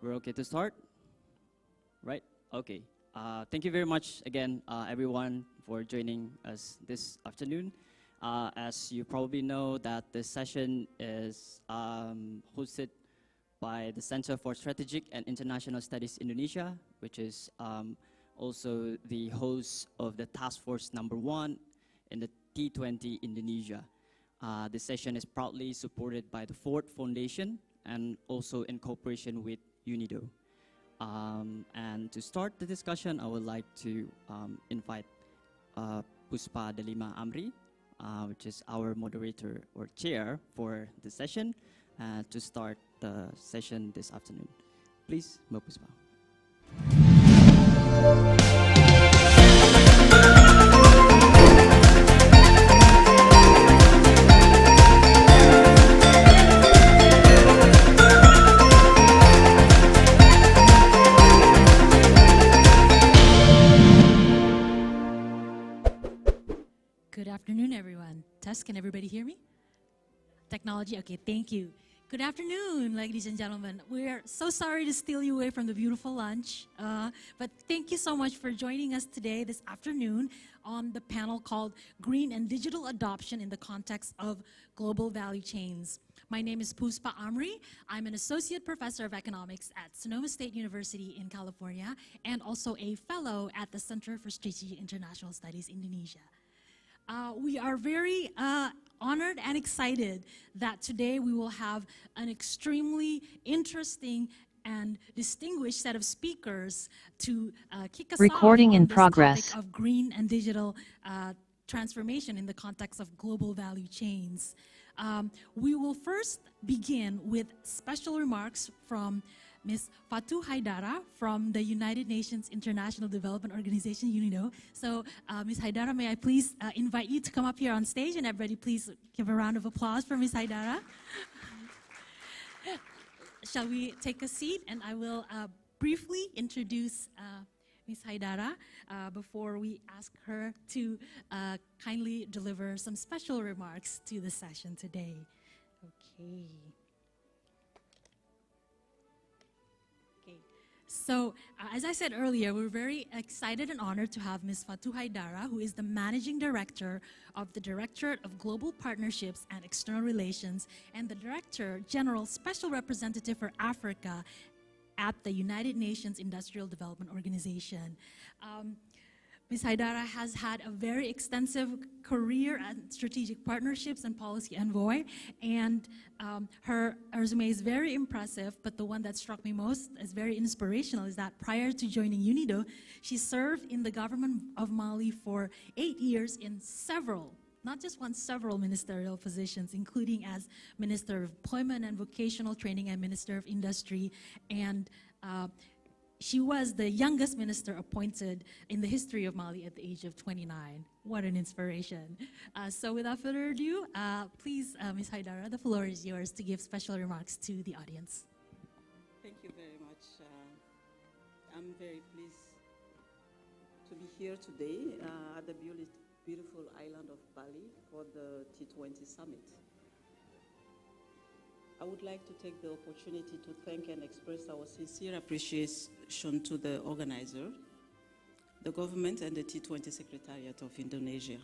We're okay to start? Right? Okay. Thank you very much again, everyone, for joining us this afternoon. As you probably know, that this session is hosted by the Center for Strategic and International Studies Indonesia, which is also the host of the Task Force #1 in the T20 Indonesia. This session is proudly supported by the Ford Foundation and also in cooperation with UNIDO. And to start the discussion, I would like to invite Puspa Delima Amri, which is our moderator or chair for the session, to start the session this afternoon. Please, Mbak Puspa. Good afternoon, everyone. Tess, can everybody hear me? Technology, okay, thank you. Good afternoon, ladies and gentlemen. We're so sorry to steal you away from the beautiful lunch, but thank you so much for joining us today, this afternoon, on the panel called Green and Digital Adoption in the Context of Global Value Chains. My name is Puspa Amri. I'm an associate professor of economics at Sonoma State University in California, and also a fellow at the Center for Strategic International Studies, Indonesia. We are very honored and excited that today we will have an extremely interesting and distinguished set of speakers to kick us off on this topic of green and digital transformation in the context of global value chains. We will first begin with special remarks from Ms. Fatou Haidara from the United Nations International Development Organization, UNIDO. So, Ms. Haidara, may I please invite you to come up here on stage, and everybody please give a round of applause for Ms. Haidara. Shall we take a seat, and I will briefly introduce Ms. Haidara before we ask her to kindly deliver some special remarks to the session today. Okay. So, as I said earlier, we're very excited and honored to have Ms. Fatou Haidara, who is the Managing Director of the Directorate of Global Partnerships and External Relations and the Director General Special Representative for Africa at the United Nations Industrial Development Organization. Ms. Haidara has had a very extensive career at strategic partnerships and policy envoy, and her resume is very impressive, but the one that struck me most as very inspirational is that prior to joining UNIDO, she served in the government of Mali for 8 years in several, not just one, several ministerial positions, including as Minister of Employment and Vocational Training and Minister of Industry, and she was the youngest minister appointed in the history of Mali at the age of 29. What an inspiration. So without further ado, please, Ms. Haidara, the floor is yours to give special remarks to the audience. Thank you very much. I'm very pleased to be here today at the beautiful island of Bali for the T20 Summit. I would like to take the opportunity to thank and express our sincere appreciation to the organizer, the government, and the T20 Secretariat of Indonesia.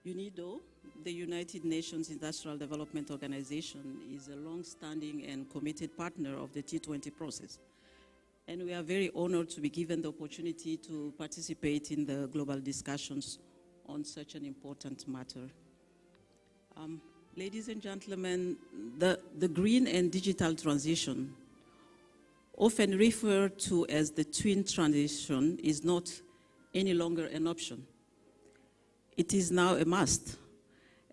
UNIDO, the United Nations Industrial Development Organization, is a long-standing and committed partner of the T20 process. And we are very honored to be given the opportunity to participate in the global discussions on such an important matter. Ladies and gentlemen, the green and digital transition, often referred to as the twin transition, is not any longer an option. It is now a must,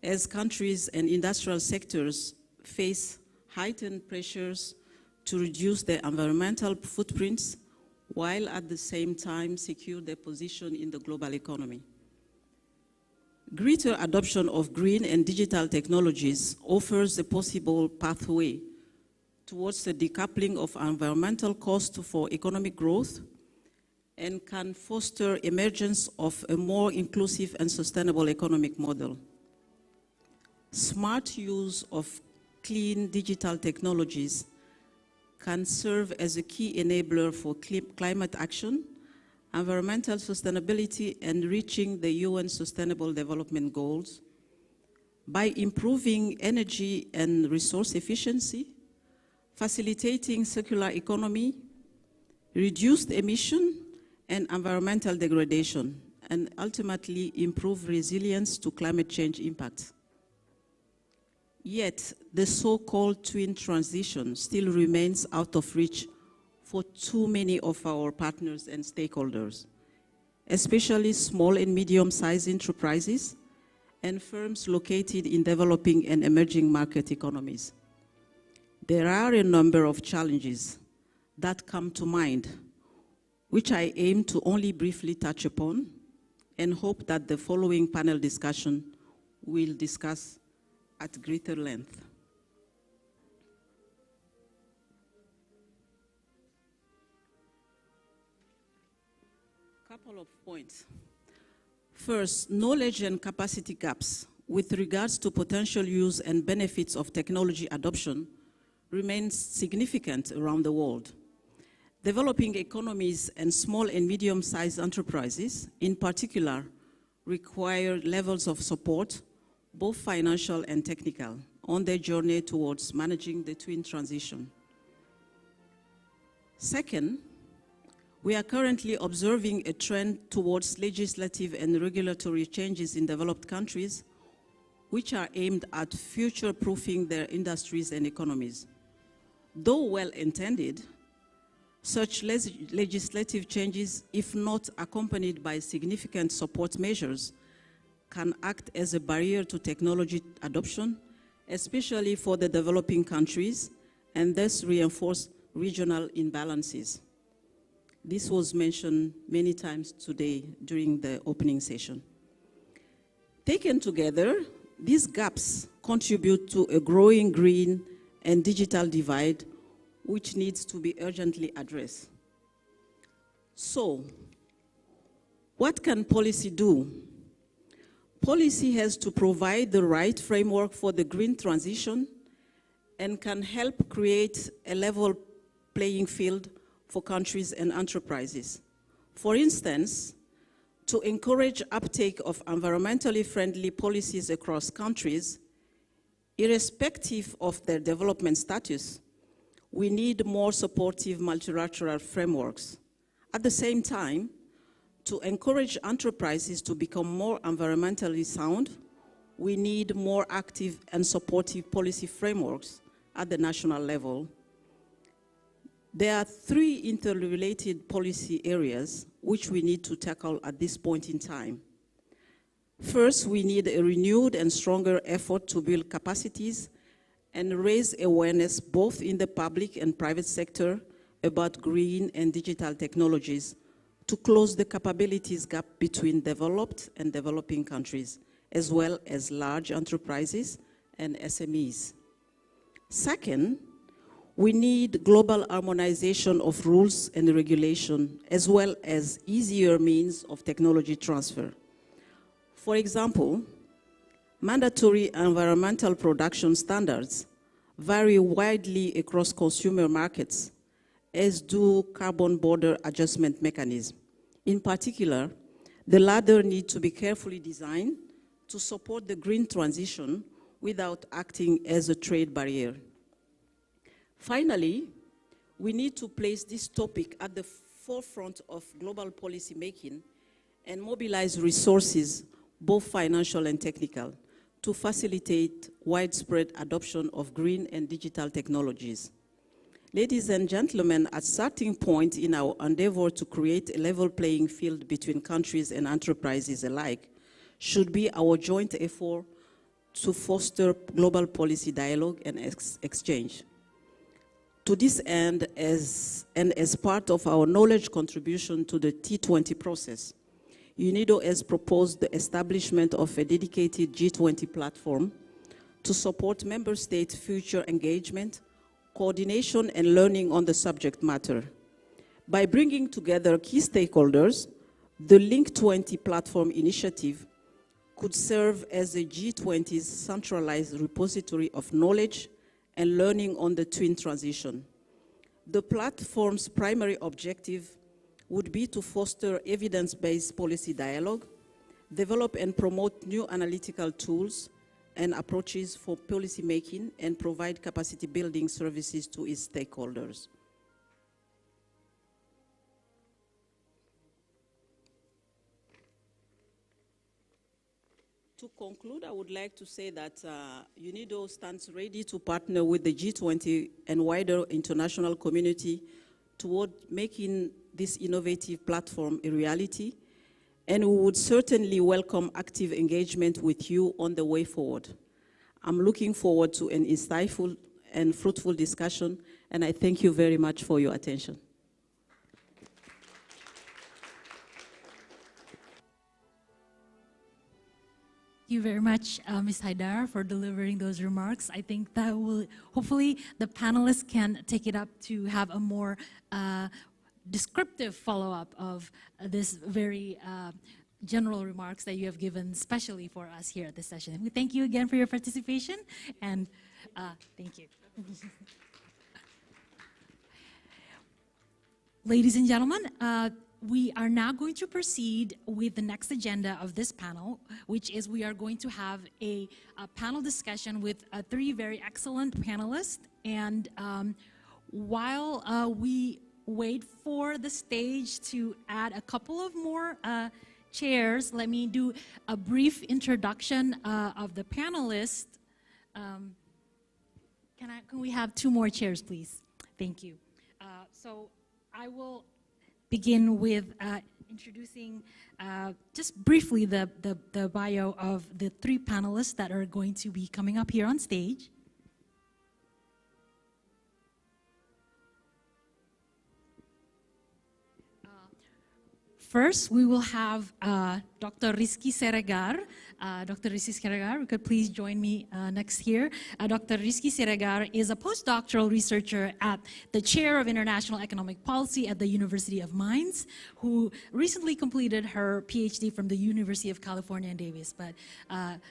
as countries and industrial sectors face heightened pressures to reduce their environmental footprints while at the same time secure their position in the global economy. Greater adoption of green and digital technologies offers a possible pathway towards the decoupling of environmental costs for economic growth and can foster emergence of a more inclusive and sustainable economic model. Smart use of clean digital technologies can serve as a key enabler for climate action, environmental sustainability, and reaching the UN Sustainable Development Goals by improving energy and resource efficiency, facilitating circular economy, reduced emission and environmental degradation, and ultimately improve resilience to climate change impacts. Yet, the so-called twin transition still remains out of reach for too many of our partners and stakeholders, especially small and medium-sized enterprises and firms located in developing and emerging market economies. There are a number of challenges that come to mind, which I aim to only briefly touch upon, and hope that the following panel discussion will discuss at greater length. Couple of points. First, knowledge and capacity gaps with regards to potential use and benefits of technology adoption remains significant around the world. Developing economies and small and medium-sized enterprises, in particular, require levels of support, both financial and technical, on their journey towards managing the twin transition. Second, we are currently observing a trend towards legislative and regulatory changes in developed countries, which are aimed at future-proofing their industries and economies. Though well-intended, such legislative changes, if not accompanied by significant support measures, can act as a barrier to technology adoption, especially for the developing countries, and thus reinforce regional imbalances. This was mentioned many times today during the opening session. Taken together, these gaps contribute to a growing green and digital divide, which needs to be urgently addressed. So, what can policy do? Policy has to provide the right framework for the green transition and can help create a level playing field for countries and enterprises. For instance, to encourage uptake of environmentally friendly policies across countries, irrespective of their development status, we need more supportive multilateral frameworks. At the same time, to encourage enterprises to become more environmentally sound, we need more active and supportive policy frameworks at the national level. There are three interrelated policy areas which we need to tackle at this point in time. First, we need a renewed and stronger effort to build capacities and raise awareness both in the public and private sector about green and digital technologies to close the capabilities gap between developed and developing countries, as well as large enterprises and SMEs. Second, we need global harmonization of rules and regulation, as well as easier means of technology transfer. For example, mandatory environmental production standards vary widely across consumer markets, as do carbon border adjustment mechanisms. In particular, the latter need to be carefully designed to support the green transition without acting as a trade barrier. Finally, we need to place this topic at the forefront of global policy making and mobilize resources, both financial and technical, to facilitate widespread adoption of green and digital technologies. Ladies and gentlemen, at starting point in our endeavor to create a level playing field between countries and enterprises alike should be our joint effort to foster global policy dialogue and exchange. To this end, as part of our knowledge contribution to the T20 process, UNIDO has proposed the establishment of a dedicated G20 platform to support member states' future engagement, coordination, and learning on the subject matter. By bringing together key stakeholders, the Link20 platform initiative could serve as a G20's centralized repository of knowledge and learning on the twin transition. The platform's primary objective would be to foster evidence-based policy dialogue, develop and promote new analytical tools and approaches for policy making, and provide capacity building services to its stakeholders. To conclude, I would like to say that UNIDO stands ready to partner with the G20 and wider international community toward making this innovative platform a reality, and we would certainly welcome active engagement with you on the way forward. I'm looking forward to an insightful and fruitful discussion, and I thank you very much for your attention. Thank you very much, Ms. Haidar, for delivering those remarks. I think that will, hopefully, the panelists can take it up to have a more descriptive follow-up of this very general remarks that you have given especially for us here at this session. We thank you again for your participation, and thank you. Ladies and gentlemen, we are now going to proceed with the next agenda of this panel, which is we are going to have a panel discussion with three very excellent panelists. And while we wait for the stage to add a couple of more chairs, let me do a brief introduction of the panelists. Can we have two more chairs, please? Thank you. So I will begin with introducing just briefly the bio of the three panelists that are going to be coming up here on stage. First, we will have Dr. Rizky Siregar. Dr. Rizky Siregar, you could please join me next here. Dr. Rizky Siregar is a postdoctoral researcher at the Chair of International Economic Policy at the University of Mainz, who recently completed her PhD from the University of California, Davis. But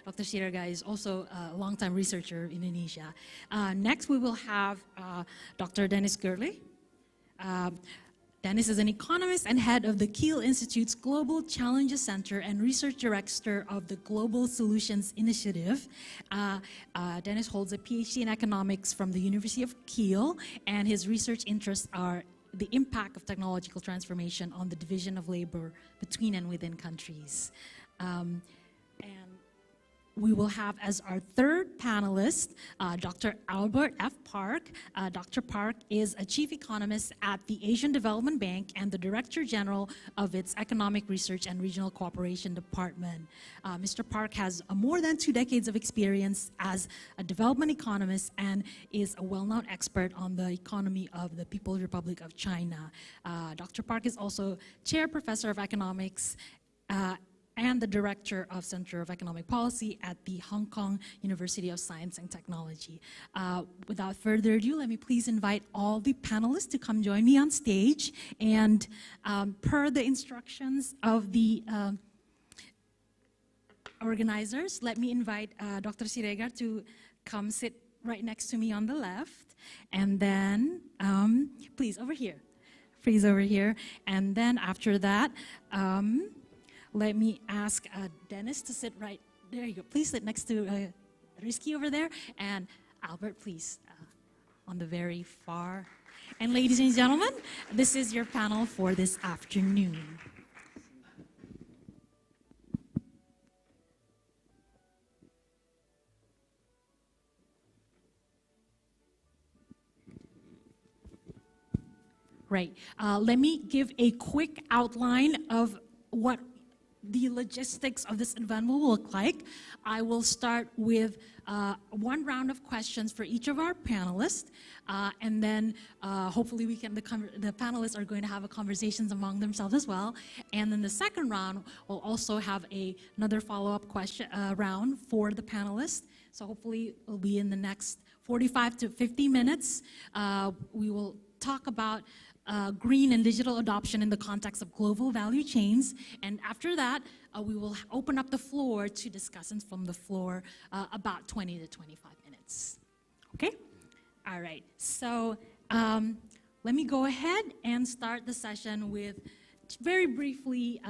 Dr. Siregar is also a longtime researcher in Indonesia. Next, we will have Dr. Dennis Gurley. Dennis is an economist and head of the Kiel Institute's Global Challenges Center and research director of the Global Solutions Initiative. Dennis holds a PhD in economics from the University of Kiel, and his research interests are the impact of technological transformation on the division of labor between and within countries. And we will have as our third panelist, Dr. Albert F. Park. Dr. Park is a chief economist at the Asian Development Bank and the Director General of its Economic Research and Regional Cooperation Department. Mr. Park has more than 2 decades of experience as a development economist and is a well-known expert on the economy of the People's Republic of China. Dr. Park is also chair professor of economics and the Director of Center of Economic Policy at the Hong Kong University of Science and Technology. Without further ado, let me please invite all the panelists to come join me on stage. And per the instructions of the organizers, let me invite Dr. Siregar to come sit right next to me on the left. And then, please, over here. Please, over here. And then after that, let me ask Dennis to sit right there. You go. Please sit next to Rizky over there, and Albert, please, on the very far. And ladies and gentlemen, this is your panel for this afternoon. Right. Let me give a quick outline of what the logistics of this event will look like. I will start with one round of questions for each of our panelists, and then hopefully the panelists are going to have a conversations among themselves as well. And then the second round will also have another follow-up question round for the panelists. So hopefully it will be in the next 45 to 50 minutes. We will talk about green and digital adoption in the context of global value chains. And after that, we will open up the floor to discussions from the floor about 20 to 25 minutes. Okay? All right. So let me go ahead and start the session with very briefly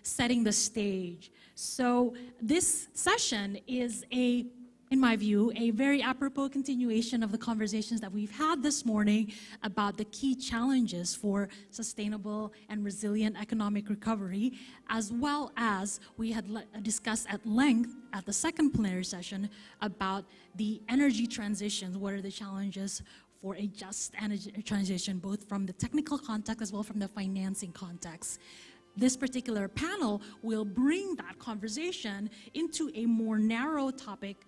setting the stage. So this session is in my view, a very apropos continuation of the conversations that we've had this morning about the key challenges for sustainable and resilient economic recovery, as well as we had discussed at length at the second plenary session about the energy transitions. What are the challenges for a just energy transition, both from the technical context as well from the financing context. This particular panel will bring that conversation into a more narrower topic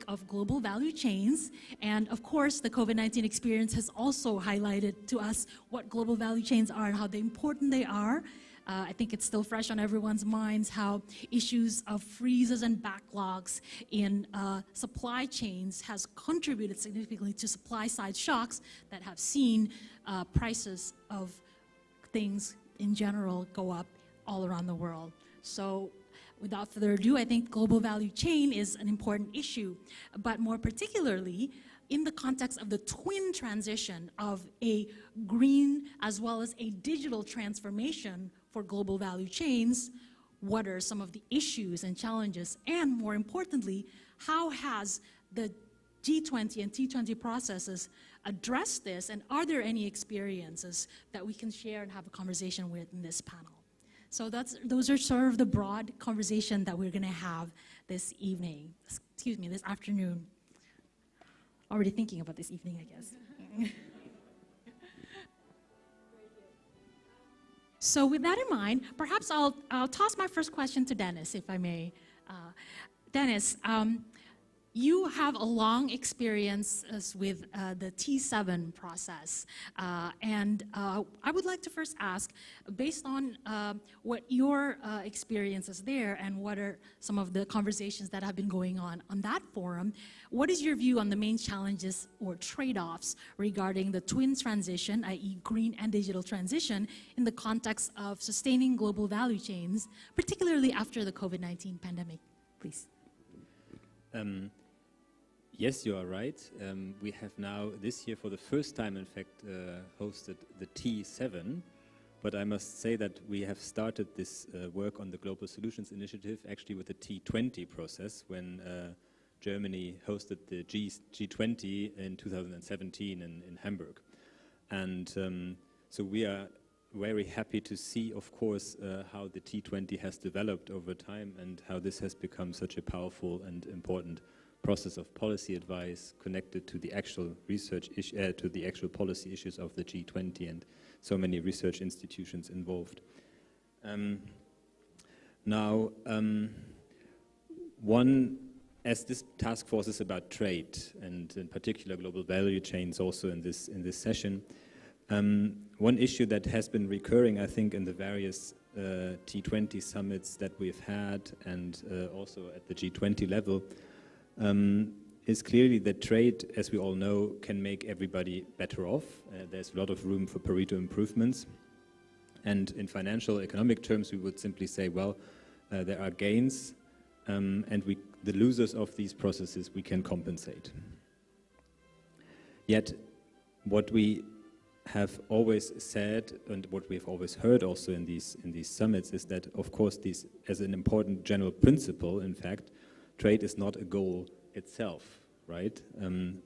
of global value chains. And of course, the COVID-19 experience has also highlighted to us what global value chains are and how important they are. I think it's still fresh on everyone's minds how issues of freezes and backlogs in supply chains has contributed significantly to supply-side shocks that have seen prices of things in general go up all around the world. So without further ado, I think global value chain is an important issue, but more particularly in the context of the twin transition of a green as well as a digital transformation for global value chains. What are some of the issues and challenges? And more importantly, how has the G20 and T20 processes addressed this? And are there any experiences that we can share and have a conversation with in this panel? So those are sort of the broad conversation that we're going to have this evening. Excuse me, this afternoon. Already thinking about this evening, I guess. So with that in mind, perhaps I'll toss my first question to Dennis, if I may. Dennis, you have a long experience with the T7 process. And I would like to first ask, based on what your experiences there and what are some of the conversations that have been going on that forum, what is your view on the main challenges or trade-offs regarding the twin transition, i.e. green and digital transition, in the context of sustaining global value chains, particularly after the COVID-19 pandemic, please? Yes, you are right. We have now, this year, for the first time, in fact, hosted the T7. But I must say that we have started this work on the Global Solutions Initiative actually with the T20 process when Germany hosted the G20 in 2017 in Hamburg. And so we are very happy to see, of course, how the T20 has developed over time and how this has become such a powerful and important process of policy advice connected to the actual research to the actual policy issues of the G20 and so many research institutions involved. As this task force is about trade and in particular global value chains also in this session, one issue that has been recurring, I think, in the various T20 summits that we've had and also at the G20 level is clearly that trade, as we all know, can make everybody better off. There's a lot of room for Pareto improvements. And in financial economic terms, we would simply say, well, there are gains, and the losers of these processes we can compensate. Yet, what we have always said, and what we've always heard also in these summits, is that, of course, these, as an important general principle, in fact, trade is not a goal itself, right?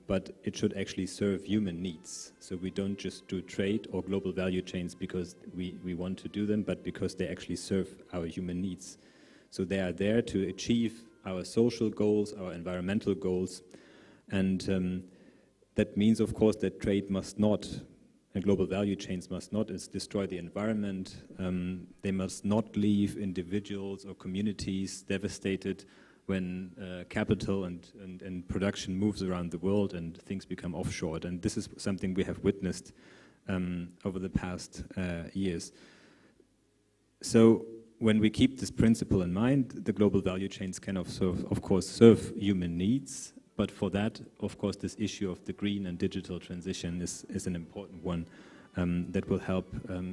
But it should actually serve human needs. So we don't just do trade or global value chains because we want to do them, but because they actually serve our human needs. So they are there to achieve our social goals, our environmental goals, and that means, of course, that trade must not, and global value chains must not destroy the environment. They must not leave individuals or communities devastated when capital and production moves around the world and things become offshored. And this is something we have witnessed over the past years. So when we keep this principle in mind, the global value chains can of course serve human needs, but for that, of course, this issue of the green and digital transition is an important one that will help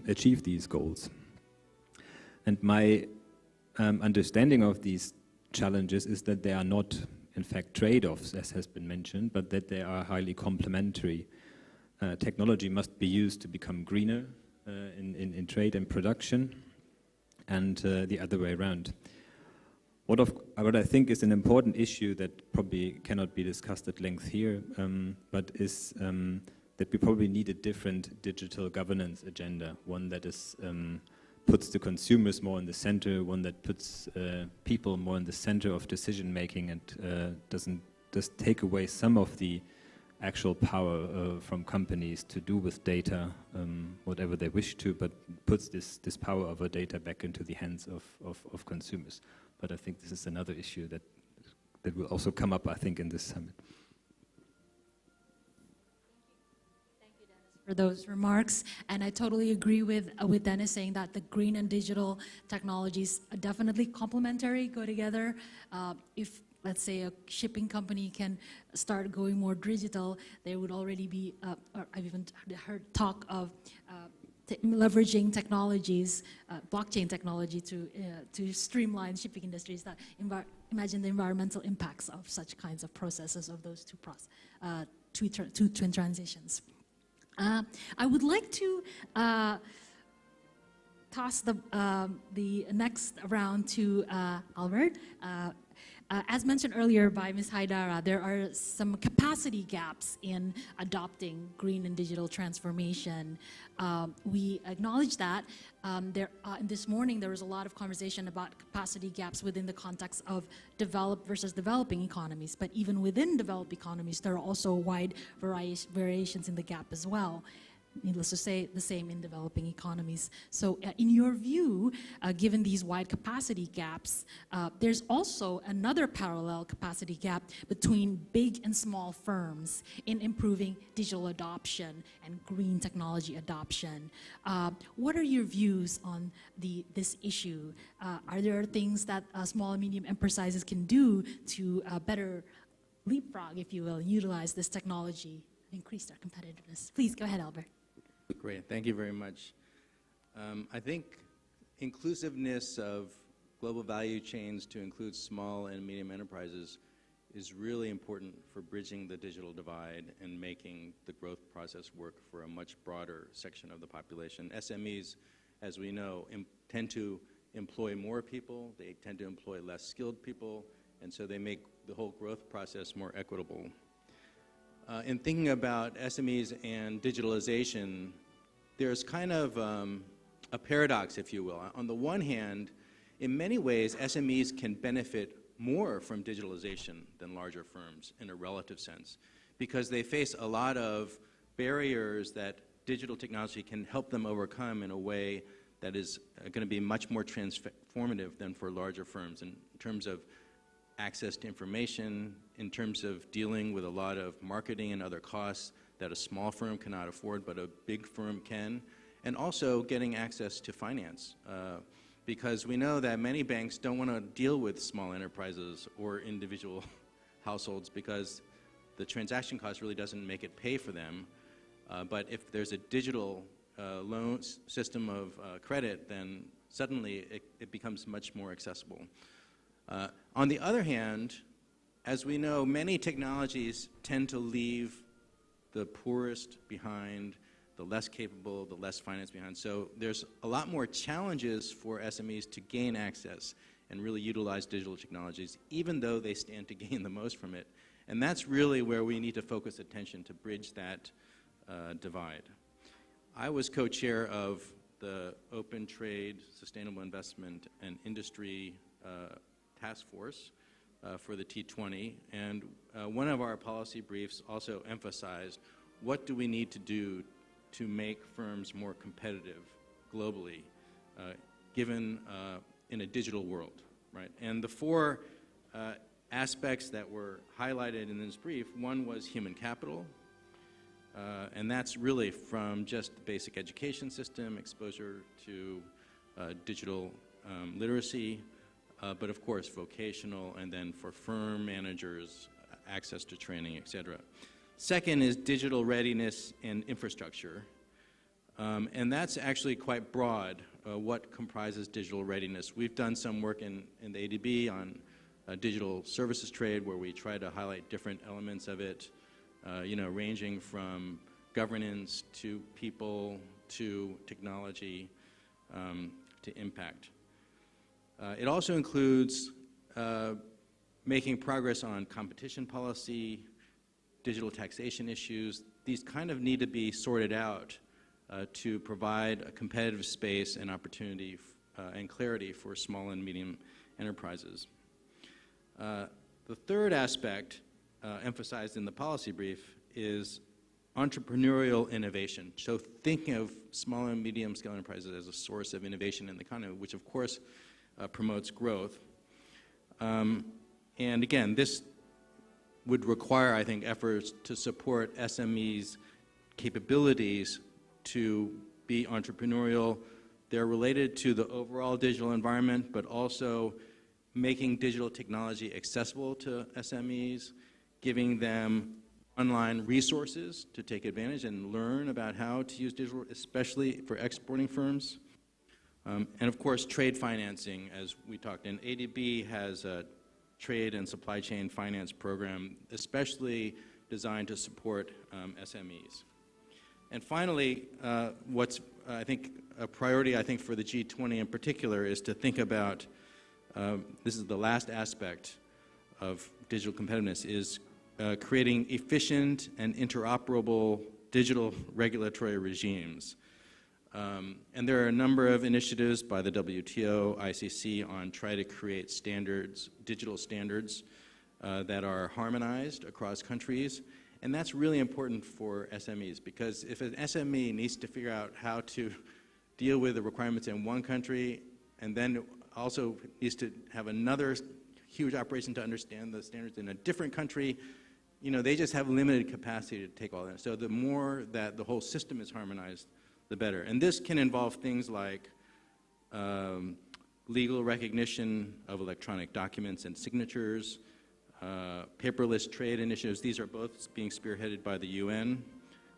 achieve these goals. And my understanding of these challenges is that they are not, in fact, trade-offs, as has been mentioned, but that they are highly complementary. technology must be used to become greener in trade and production, and the other way around. What I think is an important issue that probably cannot be discussed at length here, but is that we probably need a different digital governance agenda, one that is puts the consumers more in the center, one that puts people more in the center of decision making, and doesn't just take away some of the actual power from companies to do with data whatever they wish to, but puts this power over data back into the hands of consumers. But I think this is another issue that will also come up, I think, in this summit. Thank you, Dennis, for those remarks. And I totally agree with Dennis saying that the green and digital technologies are definitely complementary, go together. If let's say a shipping company can start going more digital, there would already be, I've even heard talk of leveraging technologies, blockchain technology to streamline shipping industries. That imagine the environmental impacts of such kinds of processes of those two twin transitions. I would like to toss the next round to Albert. As mentioned earlier by Ms. Haidara, there are some capacity gaps in adopting green and digital transformation. We acknowledge that. This morning there was a lot of conversation about capacity gaps within the context of developed versus developing economies. But even within developed economies, there are also wide variations in the gap as well. Needless to say, the same in developing economies. So in your view, given these wide capacity gaps, there's also another parallel capacity gap between big and small firms in improving digital adoption and green technology adoption. What are your views on this issue? Are there things that small and medium enterprises can do to better leapfrog, if you will, and utilize this technology and increase their competitiveness? Please go ahead, Albert. Great, thank you very much. I think inclusiveness of global value chains to include small and medium enterprises is really important for bridging the digital divide and making the growth process work for a much broader section of the population. SMEs, as we know, tend to employ more people, they tend to employ less skilled people, and so they make the whole growth process more equitable. In thinking about SMEs and digitalization, there's kind of a paradox, if you will. On the one hand, in many ways, SMEs can benefit more from digitalization than larger firms in a relative sense, because they face a lot of barriers that digital technology can help them overcome in a way that is going to be much more transformative than for larger firms in terms of access to information, in terms of dealing with a lot of marketing and other costs that a small firm cannot afford, but a big firm can, and also getting access to finance. Because we know that many banks don't want to deal with small enterprises or individual households because the transaction cost really doesn't make it pay for them. But if there's a digital loan system of credit, then suddenly it becomes much more accessible. On the other hand, as we know, many technologies tend to leave the poorest behind, the less capable, the less finance behind. So there's a lot more challenges for SMEs to gain access and really utilize digital technologies, even though they stand to gain the most from it. And that's really where we need to focus attention to bridge that divide. I was co-chair of the Open Trade, Sustainable Investment, and Industry Task Force for the T20, and one of our policy briefs also emphasized what do we need to do to make firms more competitive globally, given in a digital world, right? And the four aspects that were highlighted in this brief, one was human capital, and that's really from just the basic education system, exposure to digital literacy, but of course vocational, and then for firm managers, access to training, et cetera. Second is digital readiness and infrastructure. And that's actually quite broad, what comprises digital readiness. We've done some work in the ADB on digital services trade, where we try to highlight different elements of it, ranging from governance to people to technology to impact. It also includes making progress on competition policy, digital taxation issues. These kind of need to be sorted out to provide a competitive space and opportunity and clarity for small and medium enterprises. The third aspect emphasized in the policy brief is entrepreneurial innovation. So thinking of small and medium scale enterprises as a source of innovation in the economy, which of course promotes growth. And again, this would require, I think, efforts to support SMEs' capabilities to be entrepreneurial. They're related to the overall digital environment, but also making digital technology accessible to SMEs, giving them online resources to take advantage and learn about how to use digital, especially for exporting firms. And of course, trade financing, as we talked. And ADB has a trade and supply chain finance program, especially designed to support SMEs. And finally, what's, I think, a priority, I think, for the G20 in particular is to think about, this is the last aspect of digital competitiveness, is creating efficient and interoperable digital regulatory regimes. And there are a number of initiatives by the WTO, ICC on trying to create standards, digital standards that are harmonized across countries. And that's really important for SMEs, because if an SME needs to figure out how to deal with the requirements in one country and then also needs to have another huge operation to understand the standards in a different country, you know, they just have limited capacity to take all that. So the more that the whole system is harmonized, the better. And this can involve things like legal recognition of electronic documents and signatures, paperless trade initiatives. These are both being spearheaded by the UN,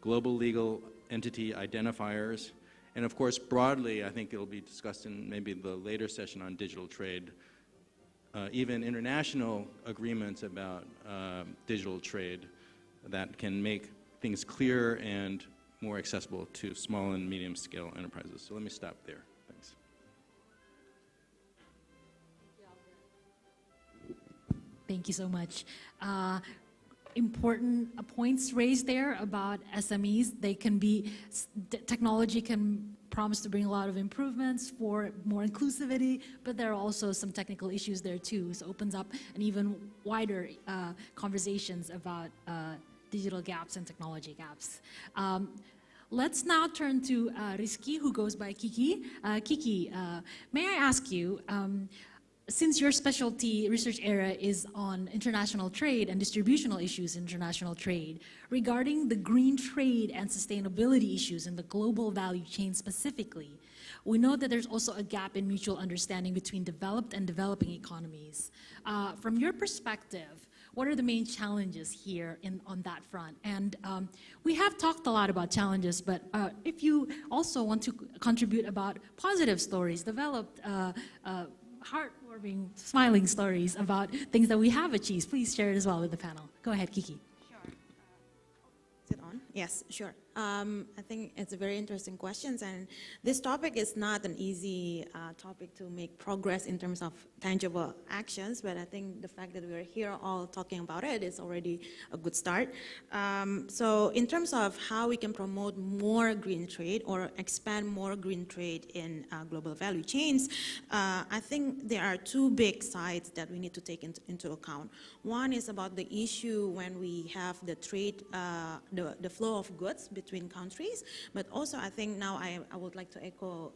global legal entity identifiers, and of course, broadly, I think it'll be discussed in maybe the later session on digital trade, even international agreements about digital trade that can make things clearer and more accessible to small and medium scale enterprises. So let me stop there. Thanks. Thank you so much. Important points raised there about SMEs. They can be, technology can promise to bring a lot of improvements for more inclusivity, but there are also some technical issues there too. So it opens up an even wider conversations about digital gaps and technology gaps. Let's now turn to Rizky, who goes by Kiki. Kiki, may I ask you, since your specialty research area is on international trade and distributional issues in international trade, regarding the green trade and sustainability issues in the global value chain specifically, we know that there's also a gap in mutual understanding between developed and developing economies. From your perspective, what are the main challenges here on that front? And we have talked a lot about challenges, but if you also want to contribute about positive stories, developed heartwarming, smiling stories about things that we have achieved, please share it as well with the panel. Go ahead, Kiki. Sure. Is it on? Yes, sure. I think it's a very interesting question, and this topic is not an easy topic to make progress in terms of tangible actions, but I think the fact that we're here all talking about it is already a good start. So in terms of how we can promote more green trade or expand more green trade in global value chains, I think there are two big sides that we need to take into account. One is about the issue when we have the trade, the flow of goods between countries, but also I think now I would like to echo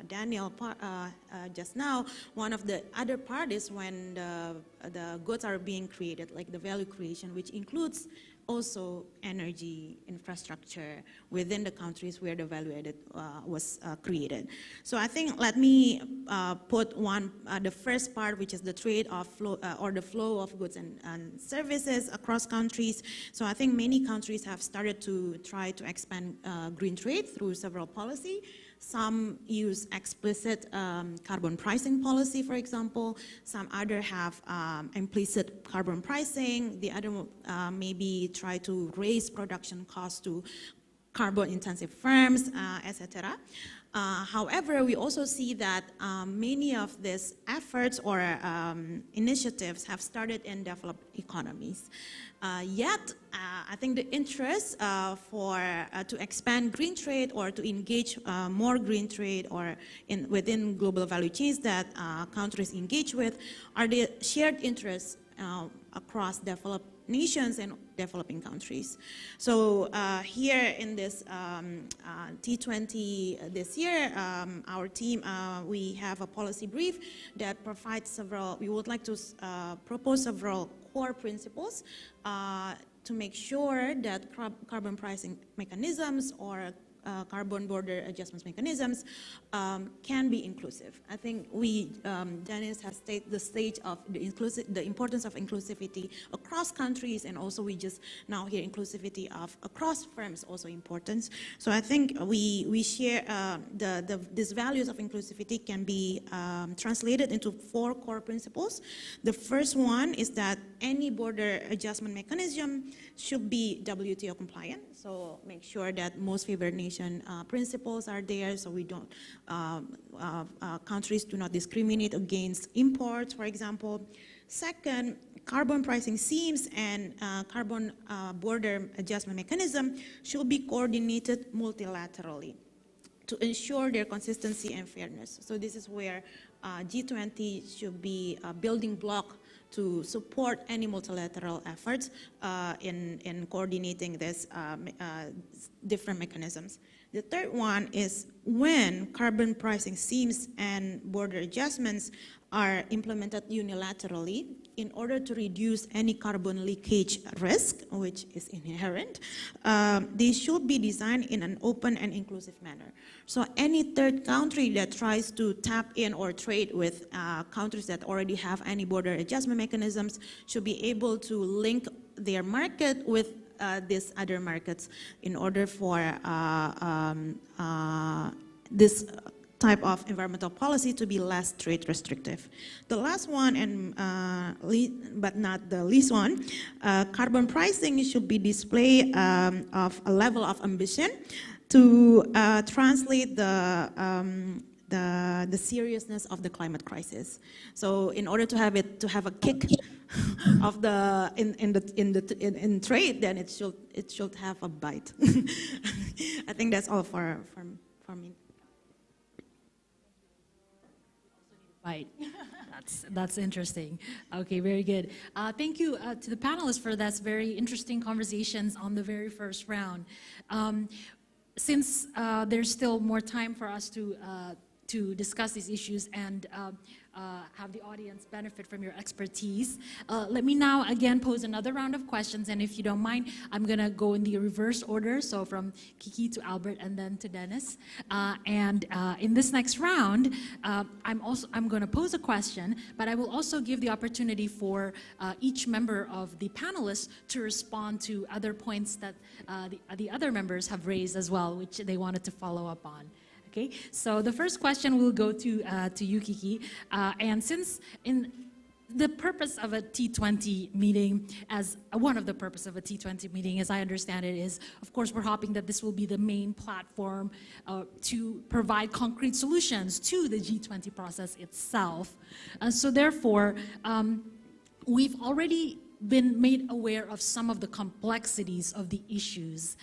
Daniel just now. One of the other part is when the goods are being created, like the value creation, which includes also energy infrastructure within the countries where the value added was created. So I think let me put the first part, which is the trade of flow or the flow of goods and services across countries. So I think many countries have started to try to expand green trade through several policies. Some use explicit carbon pricing policy, for example. Some other have implicit carbon pricing. The other maybe try to raise production costs to carbon-intensive firms, etc. However, we also see that many of these efforts or initiatives have started in developed economies. Yet, I think the interest to expand green trade or to engage more green trade or within global value chains that countries engage with are the shared interests across developed nations and developing countries. So here in this T20 this year, our team, we have a policy brief that provides several, we would like to propose several core principles to make sure that carbon pricing mechanisms or carbon border adjustment mechanisms can be inclusive. I think Dennis has stated the stage of the importance of inclusivity across countries, and also we just now hear inclusivity of across firms also important. So I think we share these values of inclusivity can be translated into 4 core principles. The first one is that any border adjustment mechanism should be WTO compliant. So make sure that most favored nation principles are there, so we don't countries do not discriminate against imports, for example. Second, carbon pricing schemes and carbon border adjustment mechanism should be coordinated multilaterally to ensure their consistency and fairness. So this is where G20 should be a building block to support any multilateral efforts in coordinating this different mechanisms. The third one is when carbon pricing schemes and border adjustments are implemented unilaterally in order to reduce any carbon leakage risk, which is inherent, they should be designed in an open and inclusive manner. So any third country that tries to tap in or trade with countries that already have any border adjustment mechanisms should be able to link their market with these other markets in order for this type of environmental policy to be less trade restrictive. The last one, and but not the least one, carbon pricing should be display of a level of ambition to translate the seriousness of the climate crisis. So in order to have a kick of the in trade, then it should have a bite. I think that's all for me. Right. That's interesting. Okay, very good. Thank you to the panelists for that very interesting conversations on the very first round. Since there's still more time for us to discuss these issues and have the audience benefit from your expertise, let me now again pose another round of questions, and if you don't mind, I'm going to go in the reverse order, so from Kiki to Albert and then to Dennis. And in this next round, I'm going to pose a question, but I will also give the opportunity for each member of the panelists to respond to other points that the other members have raised as well, which they wanted to follow up on. Okay, so the first question will go to you, Kiki. And since in the purpose of a T20 meeting, as one of the purpose of a T20 meeting, as I understand it, is, of course, we're hoping that this will be the main platform to provide concrete solutions to the G20 process itself. So therefore, we've already been made aware of some of the complexities of the issues.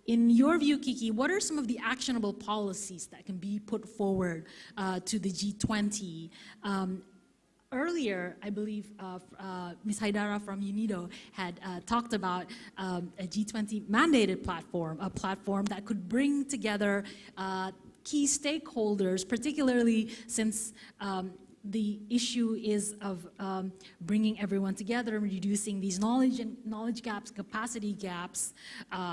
In your view, Kiki, what are some of the actionable policies that can be put forward to the G20? Earlier, I believe Ms. Haidara from UNIDO had talked about a G20 mandated platform, a platform that could bring together key stakeholders, particularly since the issue is of bringing everyone together and reducing these knowledge gaps, capacity gaps.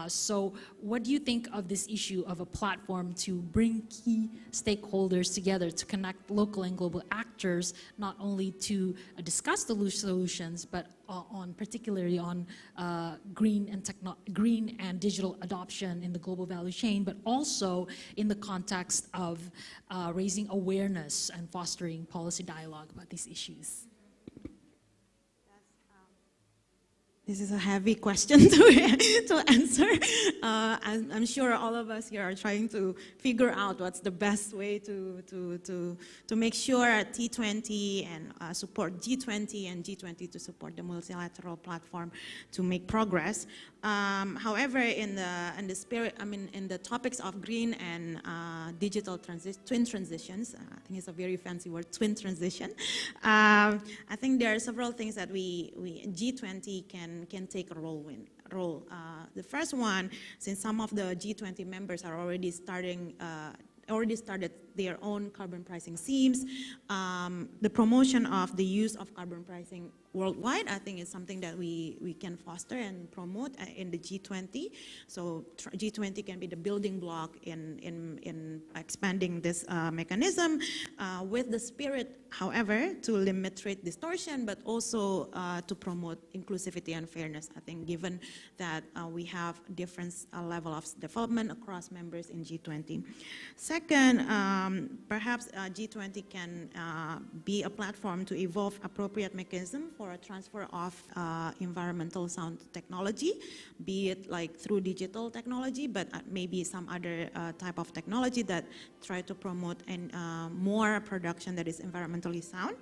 So what do you think of this issue of a platform to bring key stakeholders together to connect local and global actors, not only to discuss the solutions, but particularly on green and digital adoption in the global value chain, but also in the context of raising awareness and fostering policy dialogue about these issues? This is a heavy question to answer. I'm sure all of us here are trying to figure out what's the best way to make sure T20 and support G20 and G20 to support the multilateral platform to make progress. However, in the spirit, in the topics of green and digital twin transitions, I think it's a very fancy word, twin transition. I think there are several things that we G20 can take a role in. The first one, since some of the G20 members are already started their own carbon pricing schemes, the promotion of the use of carbon pricing worldwide, I think is something that we can foster and promote in the G20. So G20 can be the building block in expanding this mechanism with the spirit, however, to limit trade distortion, but also to promote inclusivity and fairness. I think given that we have different level of development across members in G20. Second, perhaps G20 can be a platform to evolve appropriate mechanism for a transfer of environmental sound technology, be it like through digital technology, but maybe some other type of technology that try to promote more production that is environmentally sound.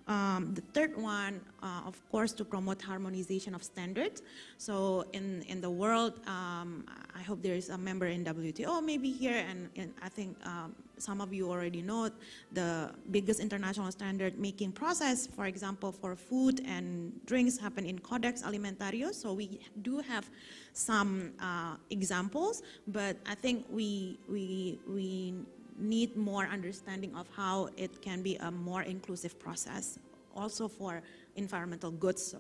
The third one, of course, to promote harmonization of standards. So in the world, I hope there is a member in WTO maybe here, and I think some of you already know the biggest international standard making process, for example, for food and drinks happen in Codex Alimentarius. So we do have some examples, but I think we need more understanding of how it can be a more inclusive process, also for environmental goods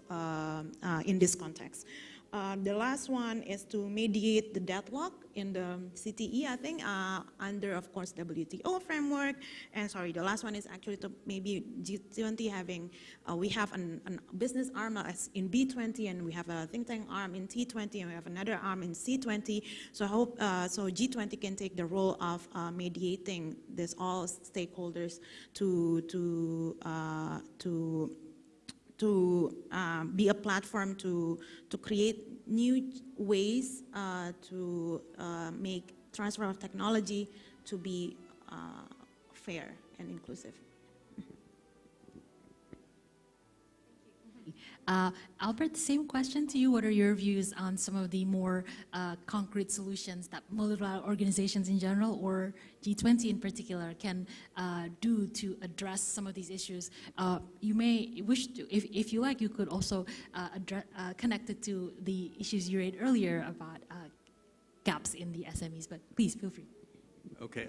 in this context. The last one is to mediate the deadlock in the CTE, I think, under, of course, WTO framework. And sorry, the last one is actually to maybe G20 having, we have a business arm in B20, and we have a think tank arm in T20, and we have another arm in C20. So I hope, so G20 can take the role of mediating this all stakeholders to be a platform to create new ways to make transfer of technology to be fair and inclusive. Albert, same question to you. What are your views on some of the more concrete solutions that multilateral organizations in general, or G20 in particular, can do to address some of these issues? You may wish to, if you like, you could also connect it to the issues you raised earlier about gaps in the SMEs, but please feel free. Okay,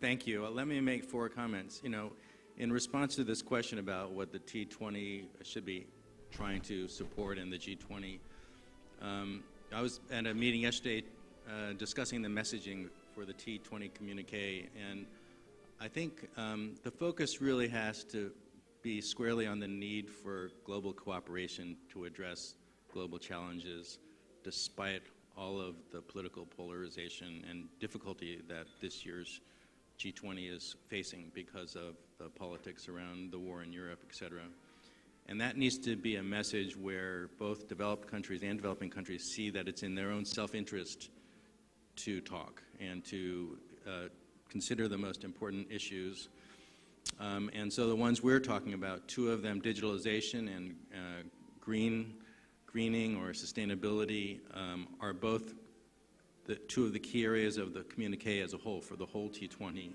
thank you. Let me make 4 comments. You know, in response to this question about what the T20 should be trying to support in the G20. I was at a meeting yesterday discussing the messaging for the T20 communique, and I think the focus really has to be squarely on the need for global cooperation to address global challenges, despite all of the political polarization and difficulty that this year's G20 is facing because of the politics around the war in Europe, et cetera. And that needs to be a message where both developed countries and developing countries see that it's in their own self-interest to talk and to consider the most important issues. And so the ones we're talking about, 2 of them, digitalization and greening or sustainability, are both the 2 of the key areas of the communique as a whole for the whole T20.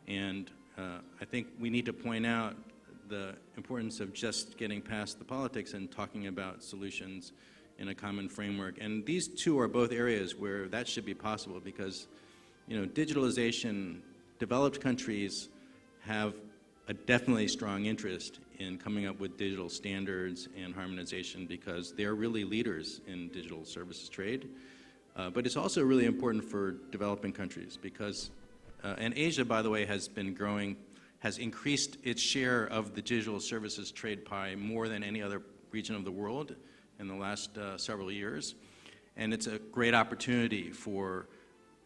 And I think we need to point out the importance of just getting past the politics and talking about solutions in a common framework. And these 2 are both areas where that should be possible because, you know, digitalization, developed countries have a definitely strong interest in coming up with digital standards and harmonization because they're really leaders in digital services trade. But it's also really important for developing countries because, and Asia, by the way, has been growing, has increased its share of the digital services trade pie more than any other region of the world in the last several years. And it's a great opportunity for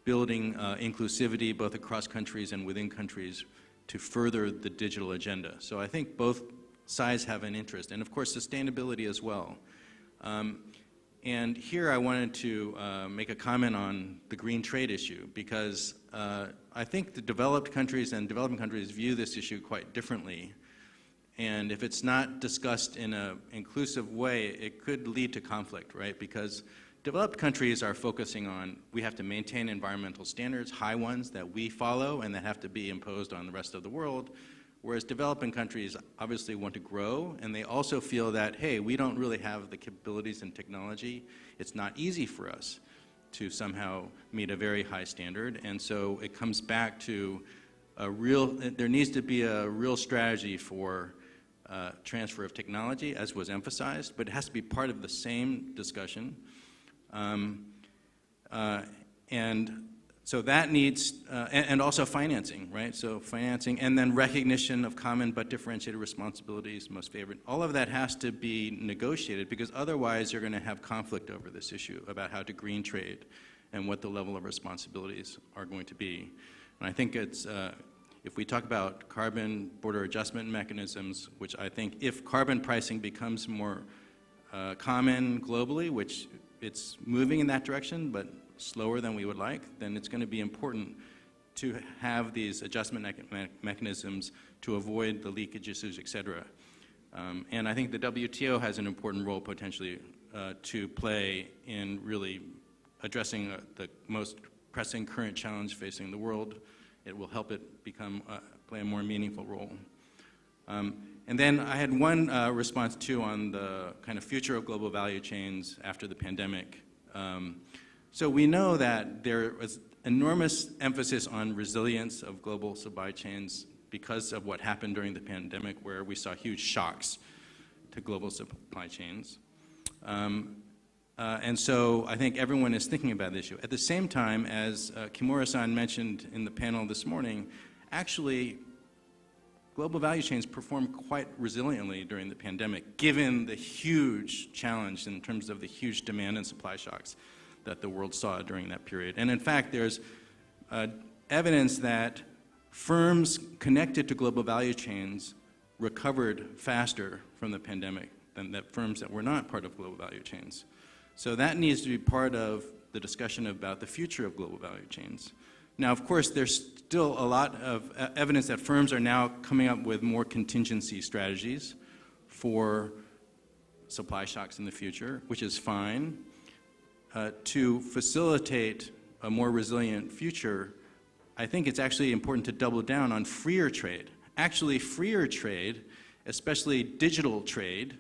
building inclusivity both across countries and within countries to further the digital agenda. So I think both sides have an interest, and of course sustainability as well. And here I wanted to make a comment on the green trade issue, because I think the developed countries and developing countries view this issue quite differently. And if it's not discussed in an inclusive way, it could lead to conflict, right? Because developed countries are focusing on, we have to maintain environmental standards, high ones that we follow and that have to be imposed on the rest of the world. Whereas developing countries obviously want to grow, and they also feel that, hey, we don't really have the capabilities and technology. It's not easy for us to somehow meet a very high standard. And so it comes back to there needs to be a real strategy for transfer of technology, as was emphasized, but it has to be part of the same discussion. And so that needs, and also financing, right? So financing, and then recognition of common but differentiated responsibilities, most favored. All of that has to be negotiated, because otherwise you're going to have conflict over this issue about how to green trade and what the level of responsibilities are going to be. And I think it's, if we talk about carbon border adjustment mechanisms, which I think if carbon pricing becomes more common globally, which it's moving in that direction, but slower than we would like, then it's going to be important to have these adjustment mechanisms to avoid the leakage issues, et cetera. And I think the WTO has an important role potentially to play in really addressing the most pressing current challenge facing the world. It will help it become, play a more meaningful role. And then I had one response too on the kind of future of global value chains after the pandemic. So we know that there was enormous emphasis on resilience of global supply chains because of what happened during the pandemic, where we saw huge shocks to global supply chains. And so I think everyone is thinking about this issue. At the same time, as Kimura-san mentioned in the panel this morning, actually global value chains performed quite resiliently during the pandemic, given the huge challenge in terms of the huge demand and supply shocks that the world saw during that period. And in fact, there's evidence that firms connected to global value chains recovered faster from the pandemic than the firms that were not part of global value chains. So that needs to be part of the discussion about the future of global value chains. Now, of course, there's still a lot of evidence that firms are now coming up with more contingency strategies for supply shocks in the future, which is fine. To facilitate a more resilient future, I think it's actually important to double down on freer trade. Actually, freer trade, especially digital trade,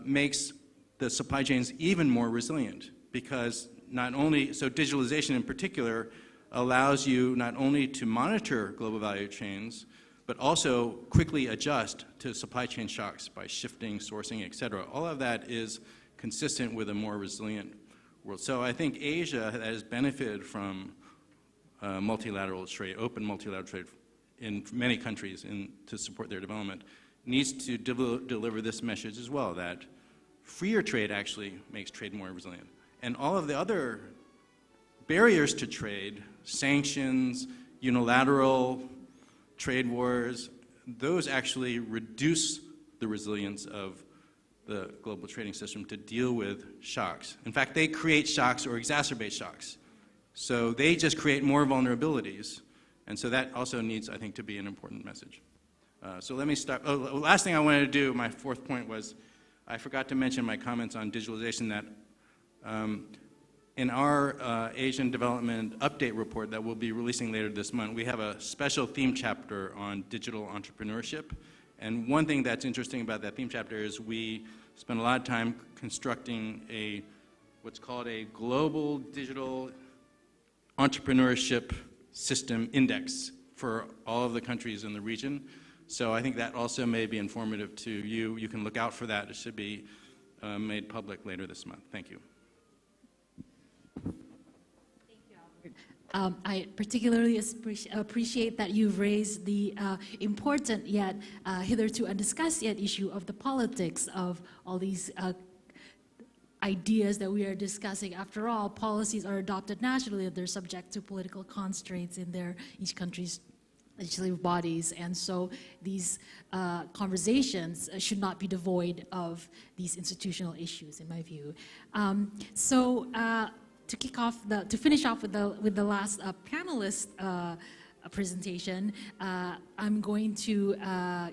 makes the supply chains even more resilient, because not only, so digitalization in particular allows you not only to monitor global value chains, but also quickly adjust to supply chain shocks by shifting, sourcing, et cetera. All of that is consistent with a more resilient world. So I think Asia has benefited from multilateral trade, open multilateral trade in many countries to support their development, needs to deliver this message as well, that freer trade actually makes trade more resilient. And all of the other barriers to trade, sanctions, unilateral trade wars, those actually reduce the resilience of the global trading system to deal with shocks. In fact, they create shocks or exacerbate shocks. So they just create more vulnerabilities. And so that also needs, I think, to be an important message. So let me start. Oh, last thing I wanted to do, my fourth point was, I forgot to mention my comments on digitalization, that in our Asian Development Update report that we'll be releasing later this month, we have a special theme chapter on digital entrepreneurship. And one thing that's interesting about that theme chapter is we spent a lot of time constructing what's called a global digital entrepreneurship system index for all of the countries in the region. So I think that also may be informative to you. You can look out for that. It should be made public later this month. Thank you. I particularly appreciate that you've raised the important yet hitherto undiscussed yet issue of the politics of all these ideas that we are discussing. After all, policies are adopted nationally, and they're subject to political constraints in each country's legislative bodies, and so these conversations should not be devoid of these institutional issues, in my view. To kick off to finish off with the last panelist presentation, I'm going to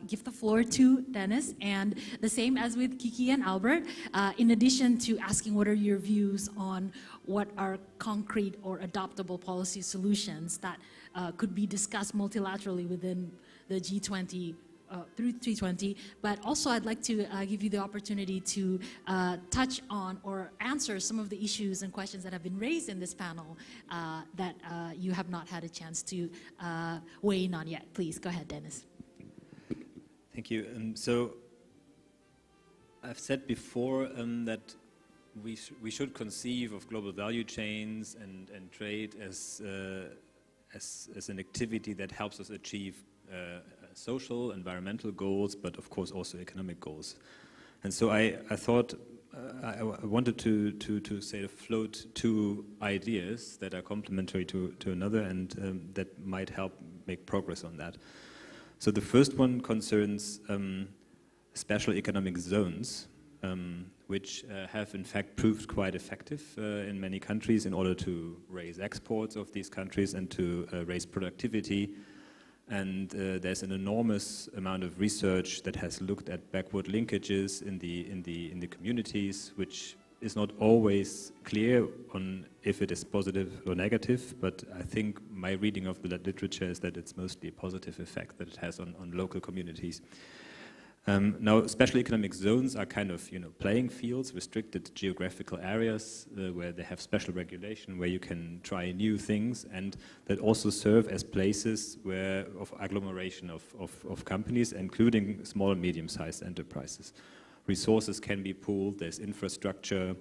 give the floor to Dennis, and the same as with Kiki and Albert, in addition to asking what are your views on what are concrete or adoptable policy solutions that could be discussed multilaterally within the G20 through 320, but also I'd like to give you the opportunity to touch on or answer some of the issues and questions that have been raised in this panel that you have not had a chance to weigh in on yet. Please, go ahead, Dennis. Thank you. So I've said before that we should conceive of global value chains and trade as an activity that helps us achieve social, environmental goals, but of course also economic goals. And so I thought I wanted to say float two ideas that are complementary to another and that might help make progress on that. So the first one concerns special economic zones, which have in fact proved quite effective in many countries in order to raise exports of these countries and to raise productivity. And there's an enormous amount of research that has looked at backward linkages in the communities, which is not always clear on if it is positive or negative, but I think my reading of the literature is that it's mostly a positive effect that it has on local communities. Now, special economic zones are kind of, playing fields, restricted geographical areas where they have special regulation, where you can try new things, and that also serve as places of agglomeration of companies, including small and medium-sized enterprises. Resources can be pooled, there's infrastructure,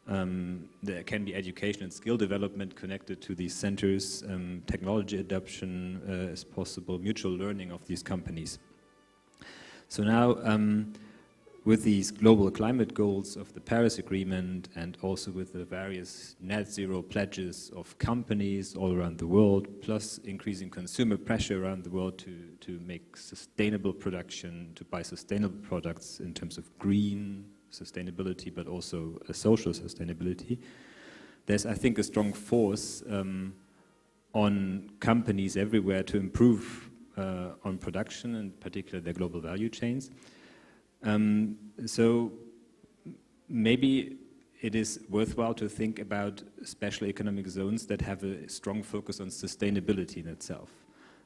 there can be education and skill development connected to these centers, technology adoption is possible, mutual learning of these companies. So now, with these global climate goals of the Paris Agreement and also with the various net zero pledges of companies all around the world, plus increasing consumer pressure around the world to make sustainable production, to buy sustainable products in terms of green sustainability, but also a social sustainability, there's, I think, a strong force on companies everywhere to improve on production, and particularly their global value chains. So maybe it is worthwhile to think about special economic zones that have a strong focus on sustainability in itself.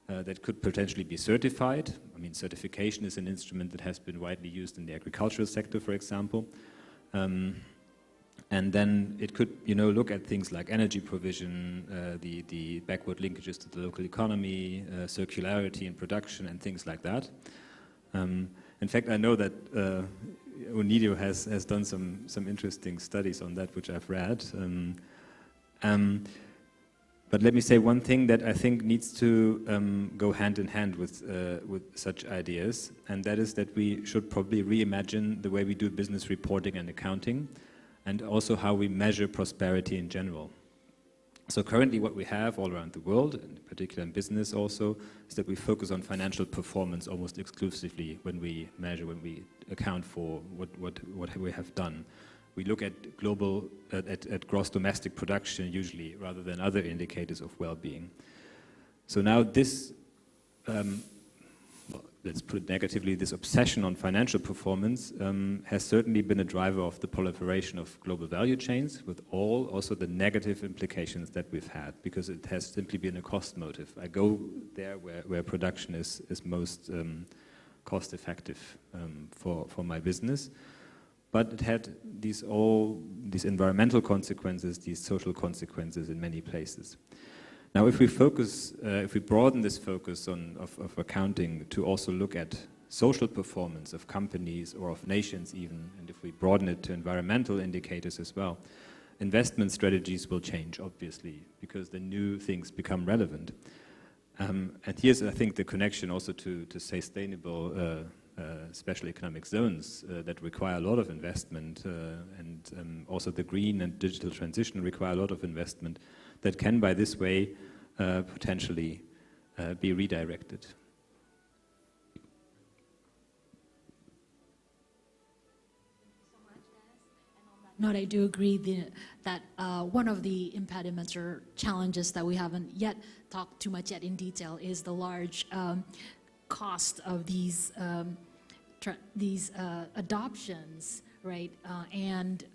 That could potentially be certified. I mean, certification is an instrument that has been widely used in the agricultural sector, for example. And then it could, look at things like energy provision, the backward linkages to the local economy, circularity in production, and things like that. In fact, I know that UNIDO has done some interesting studies on that, which I've read. But let me say one thing that I think needs to go hand in hand with such ideas, and that is that we should probably reimagine the way we do business reporting and accounting, and also how we measure prosperity in general. So currently what we have all around the world, in particular in business also, is that we focus on financial performance almost exclusively when we measure, when we account for what we have done. We look at at gross domestic production usually, rather than other indicators of well-being. So now this, let's put it negatively, this obsession on financial performance has certainly been a driver of the proliferation of global value chains, with also the negative implications that we've had, because it has simply been a cost motive. I go there where production is most cost effective for my business. But it had these environmental consequences, these social consequences in many places. Now, if we broaden this focus of accounting to also look at social performance of companies or of nations even, and if we broaden it to environmental indicators as well, investment strategies will change, obviously, because the new things become relevant. And here's, I think, the connection also to sustainable special economic zones that require a lot of investment, and also the green and digital transition require a lot of investment that can, by this way, potentially be redirected. Note, I do agree that one of the impediments or challenges that we haven't yet talked too much yet in detail is the large cost of these adoptions, right? And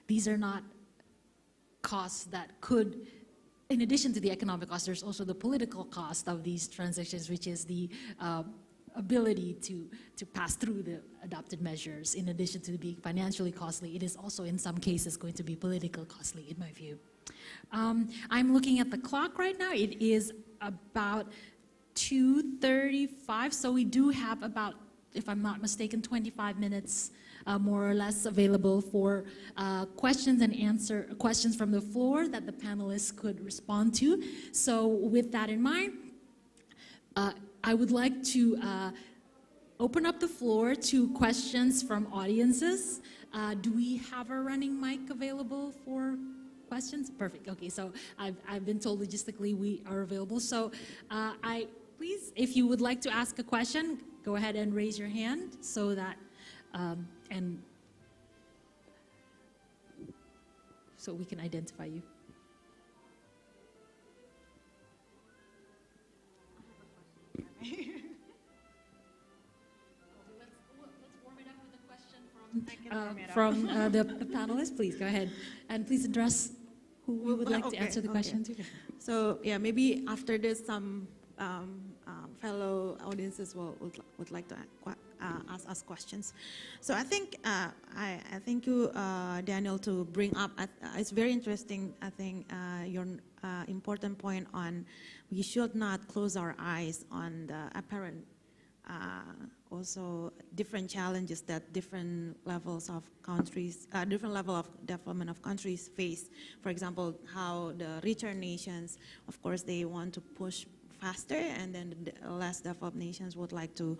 these are not costs that could, in addition to the economic cost, there's also the political cost of these transitions, which is the ability to pass through the adopted measures. In addition to being financially costly, it is also in some cases going to be politically costly, in my view. I'm looking at the clock right now. It is about 2:35, so we do have about, if I'm not mistaken, 25 minutes more or less available for questions from the floor that the panelists could respond to. So with that in mind, I would like to open up the floor to questions from audiences. Do we have a running mic available for questions? Perfect. Okay, so I've been told logistically we are available. So please, if you would like to ask a question, go ahead and raise your hand so that and so we can identify you. Let's warm it up with a question from the panelists. Please go ahead and please address who we would like to answer the question to. So yeah, maybe after this, some fellow audiences would like to ask us questions. So I think I thank you, Daniel, to bring up. It's very interesting. I think your important point on we should not close our eyes on the apparent also different challenges that different levels of countries, different level of development of countries face. For example, how the richer nations, of course, they want to push faster, and then the less developed nations would like to,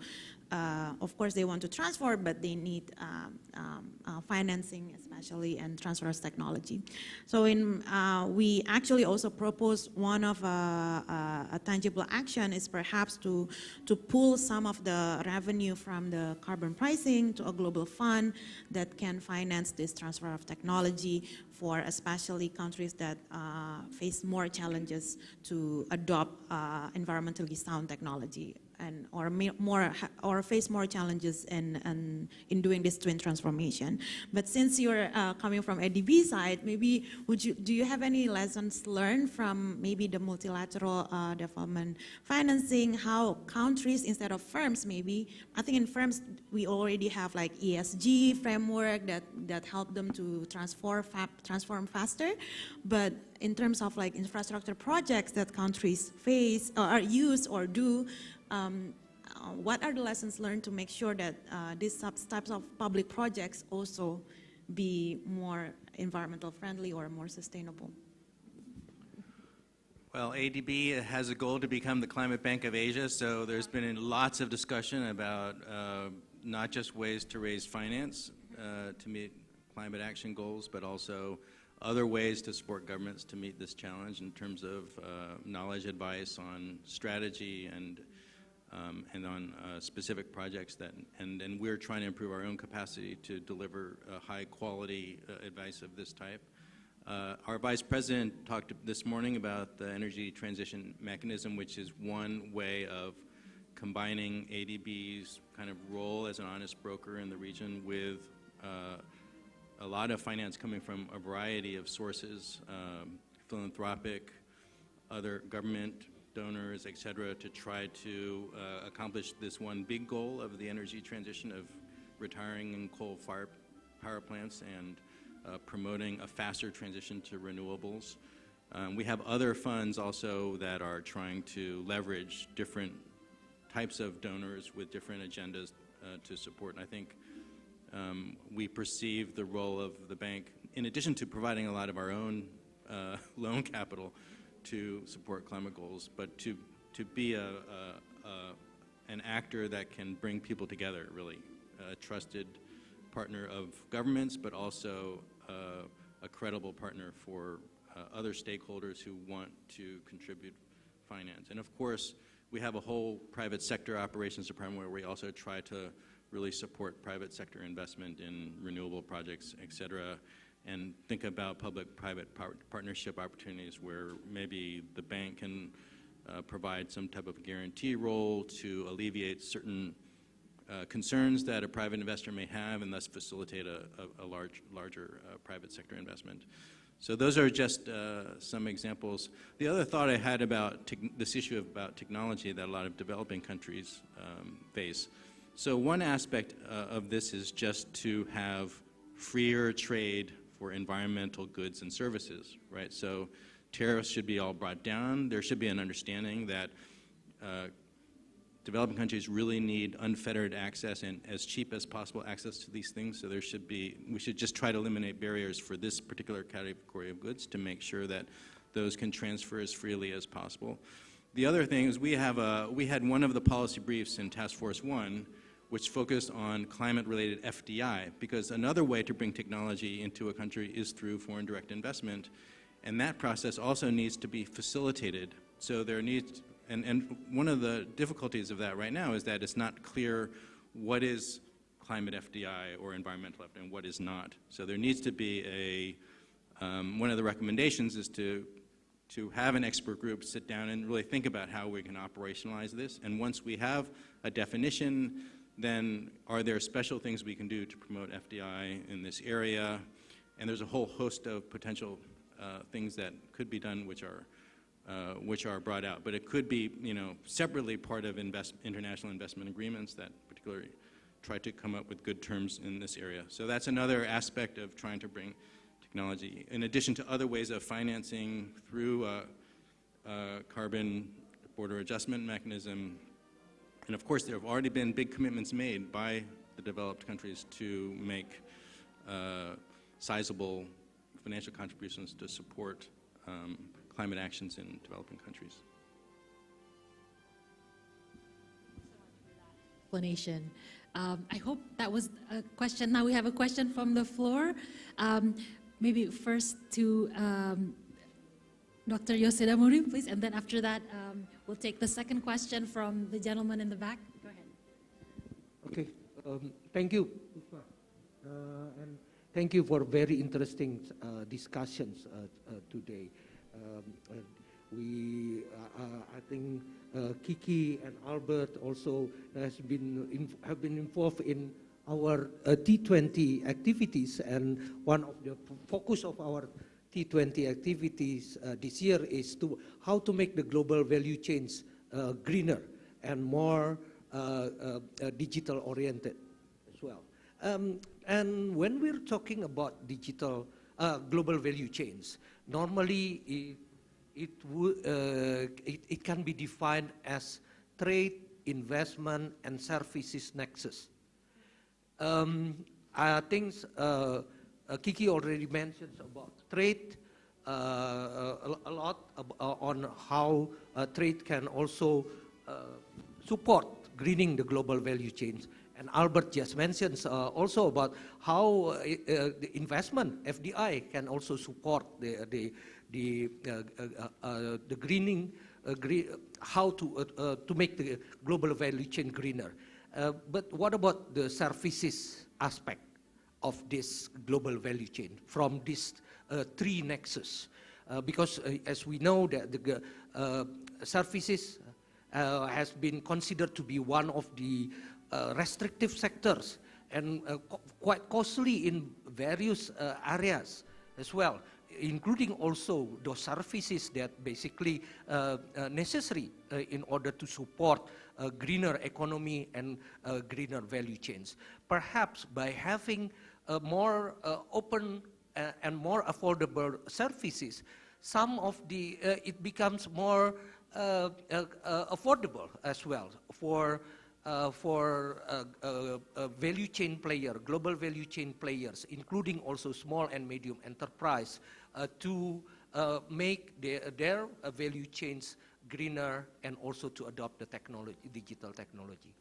of course, they want to transform, but they need financing, especially, and transfer of technology. So we actually also propose one of a tangible action is perhaps to pull some of the revenue from the carbon pricing to a global fund that can finance this transfer of technology for especially countries that face more challenges to adopt environmentally sound technology, and or face more challenges in doing this twin transformation. But since you're coming from ADB side, maybe do you have any lessons learned from maybe the multilateral development financing? How countries instead of firms, maybe I think in firms we already have like ESG framework that help them to transform faster, but in terms of like infrastructure projects that countries face or use or do, what are the lessons learned to make sure that these types of public projects also be more environmental friendly or more sustainable? Well, ADB has a goal to become the Climate Bank of Asia, so there's been lots of discussion about not just ways to raise finance to meet climate action goals, but also other ways to support governments to meet this challenge in terms of knowledge advice on strategy and on specific projects and we're trying to improve our own capacity to deliver high quality advice of this type. Our Vice President talked this morning about the energy transition mechanism, which is one way of combining ADB's kind of role as an honest broker in the region with a lot of finance coming from a variety of sources, philanthropic, other government donors, et cetera, to try to accomplish this one big goal of the energy transition of retiring coal-fired power plants and promoting a faster transition to renewables. We have other funds also that are trying to leverage different types of donors with different agendas to support. And I think we perceive the role of the bank, in addition to providing a lot of our own loan capital to support climate goals, but to be an actor that can bring people together, really, a trusted partner of governments, but also a credible partner for other stakeholders who want to contribute finance. And of course, we have a whole private sector operations department where we also try to really support private sector investment in renewable projects, et cetera, and think about public-private partnership opportunities where maybe the bank can provide some type of guarantee role to alleviate certain concerns that a private investor may have and thus facilitate a larger private sector investment. So those are just some examples. The other thought I had about this issue about technology that a lot of developing countries face. So one aspect of this is just to have freer trade for environmental goods and services, right? So tariffs should be all brought down. There should be an understanding that developing countries really need unfettered access and as cheap as possible access to these things. So we should just try to eliminate barriers for this particular category of goods to make sure that those can transfer as freely as possible. The other thing is we had one of the policy briefs in Task Force 1 which focused on climate-related FDI, because another way to bring technology into a country is through foreign direct investment, and that process also needs to be facilitated. So there needs, and one of the difficulties of that right now is that it's not clear what is climate FDI or environmental FDI and what is not. So there needs to be one of the recommendations is to have an expert group sit down and really think about how we can operationalize this, and once we have a definition, then are there special things we can do to promote FDI in this area? And there's a whole host of potential things that could be done which are brought out. But it could be, separately part of international investment agreements that particularly try to come up with good terms in this area. So that's another aspect of trying to bring technology, in addition to other ways of financing through carbon border adjustment mechanism. And of course, there have already been big commitments made by the developed countries to make sizable financial contributions to support climate actions in developing countries. Explanation. I hope that was a question. Now we have a question from the floor. Maybe first to Dr. Yoshida Mori, please, and then after that, we'll take the second question from the gentleman in the back. Go ahead. Okay, thank you. And thank you for very interesting discussions today. I think Kiki and Albert also have been involved in our T20 activities, and one of the focus of our T20 activities this year is how to make the global value chains greener and more digital oriented as well. And when we're talking about digital global value chains, normally it can be defined as trade, investment, and services nexus. I think Kiki already mentioned about trade, a lot on how trade can also support greening the global value chains. And Albert just mentioned also about how the investment, FDI, can also support the greening, how to make the global value chain greener. But what about the services aspect of this global value chain from these three nexus? Because as we know that the services has been considered to be one of the restrictive sectors and quite costly in various areas as well, including also those services that basically necessary in order to support a greener economy and greener value chains. Perhaps by having more open and more affordable services, some of the it becomes more affordable as well for value chain player, global value chain players, including also small and medium enterprise, to make their value chains greener and also to adopt the technology, digital technology.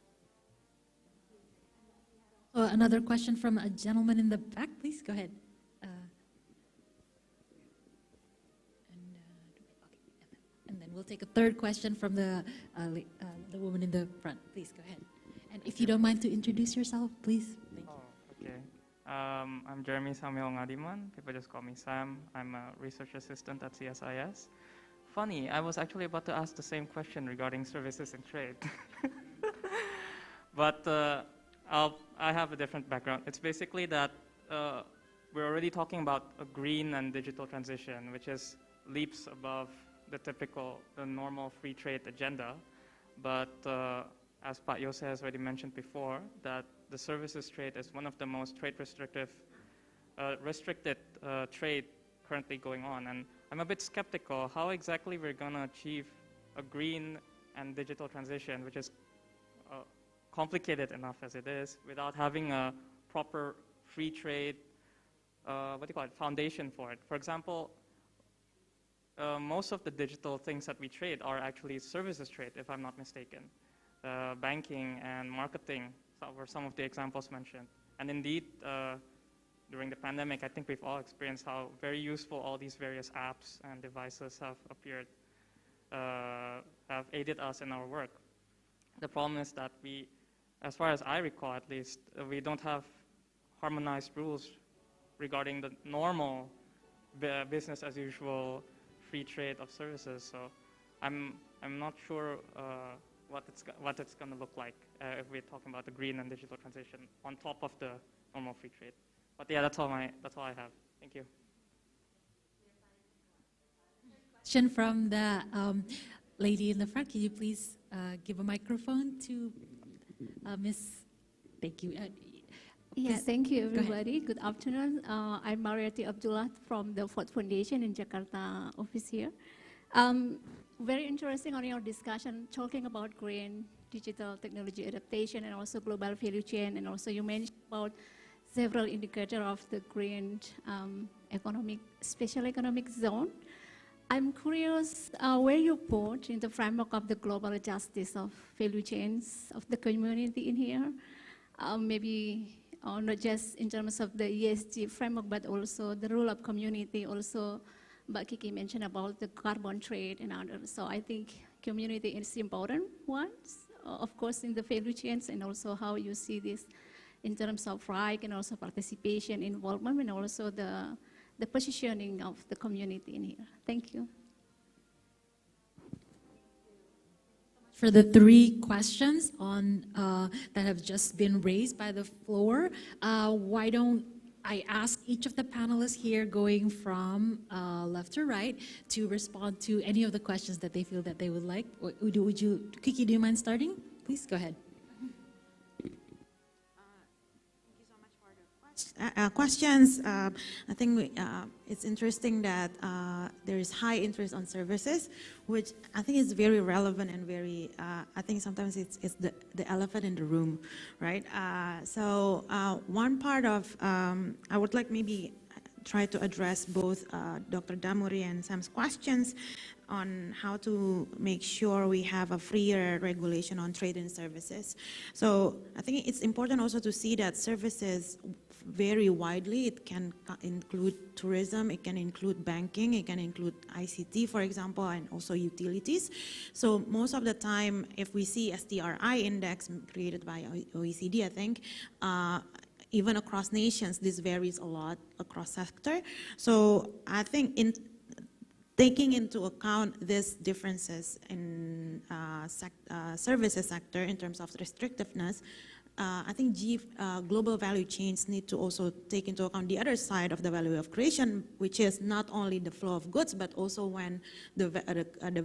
Another question from a gentleman in the back, please go ahead. And then we'll take a third question from the woman in the front. Please go ahead. And if you don't mind to introduce yourself, please. Thank you. Oh, okay. I'm Jeremy Samuel Ngadiman. People just call me Sam. I'm a research assistant at CSIS. Funny, I was actually about to ask the same question regarding services and trade. But I have a different background. It's basically that we're already talking about a green and digital transition, which is leaps above the normal free trade agenda. But as Pak Yose has already mentioned before, that the services trade is one of the most restricted trade currently going on. And I'm a bit skeptical how exactly we're going to achieve a green and digital transition, which is complicated enough as it is, without having a proper free trade, foundation for it. For example, most of the digital things that we trade are actually services trade, if I'm not mistaken. Banking and marketing were some of the examples mentioned. And indeed, during the pandemic, I think we've all experienced how very useful all these various apps and devices have appeared, have aided us in our work. The problem is that we, as far as I recall at least, we don't have harmonized rules regarding the normal business as usual free trade of services. So I'm not sure what it's going to look like if we're talking about the green and digital transition on top of the normal free trade. But yeah, that's all I have. Thank you. Question from the lady in the front. Can you please give a microphone to Miss? Thank you. Yes, thank you, everybody. Good afternoon. I'm Mariati Abdullah from the Ford Foundation in Jakarta office here. Very interesting on your discussion, talking about green, digital technology adaptation, and also global value chain, and also you mentioned about several indicators of the green special economic zone. I'm curious where you put in the framework of the global justice of value chains of the community in here, maybe not just in terms of the ESG framework, but also the role of community. Also, Mbak Kiki mentioned about the carbon trade and others. So I think community is important ones, of course, in the value chains, and also how you see this in terms of right and also participation, involvement, and also the positioning of the community in here. Thank you. For the three questions on that have just been raised by the floor, why don't I ask each of the panelists here, going from left to right, to respond to any of the questions that they feel that they would like. Would you, Kiki, do you mind starting? Please go ahead. Questions. I think it's interesting that there is high interest on services, which I think is very relevant and very, I think sometimes it's the elephant in the room, right? So one part of, I would like maybe try to address both Dr. Damuri and Sam's questions on how to make sure we have a freer regulation on trade and services. So I think it's important also to see that services vary widely. It can include tourism, it can include banking, it can include ICT, for example, and also utilities. So most of the time, if we see STRI index created by OECD, I think, even across nations, this varies a lot across sector. So I think in taking into account these differences in services sector in terms of restrictiveness, I think global value chains need to also take into account the other side of the value of creation, which is not only the flow of goods, but also when the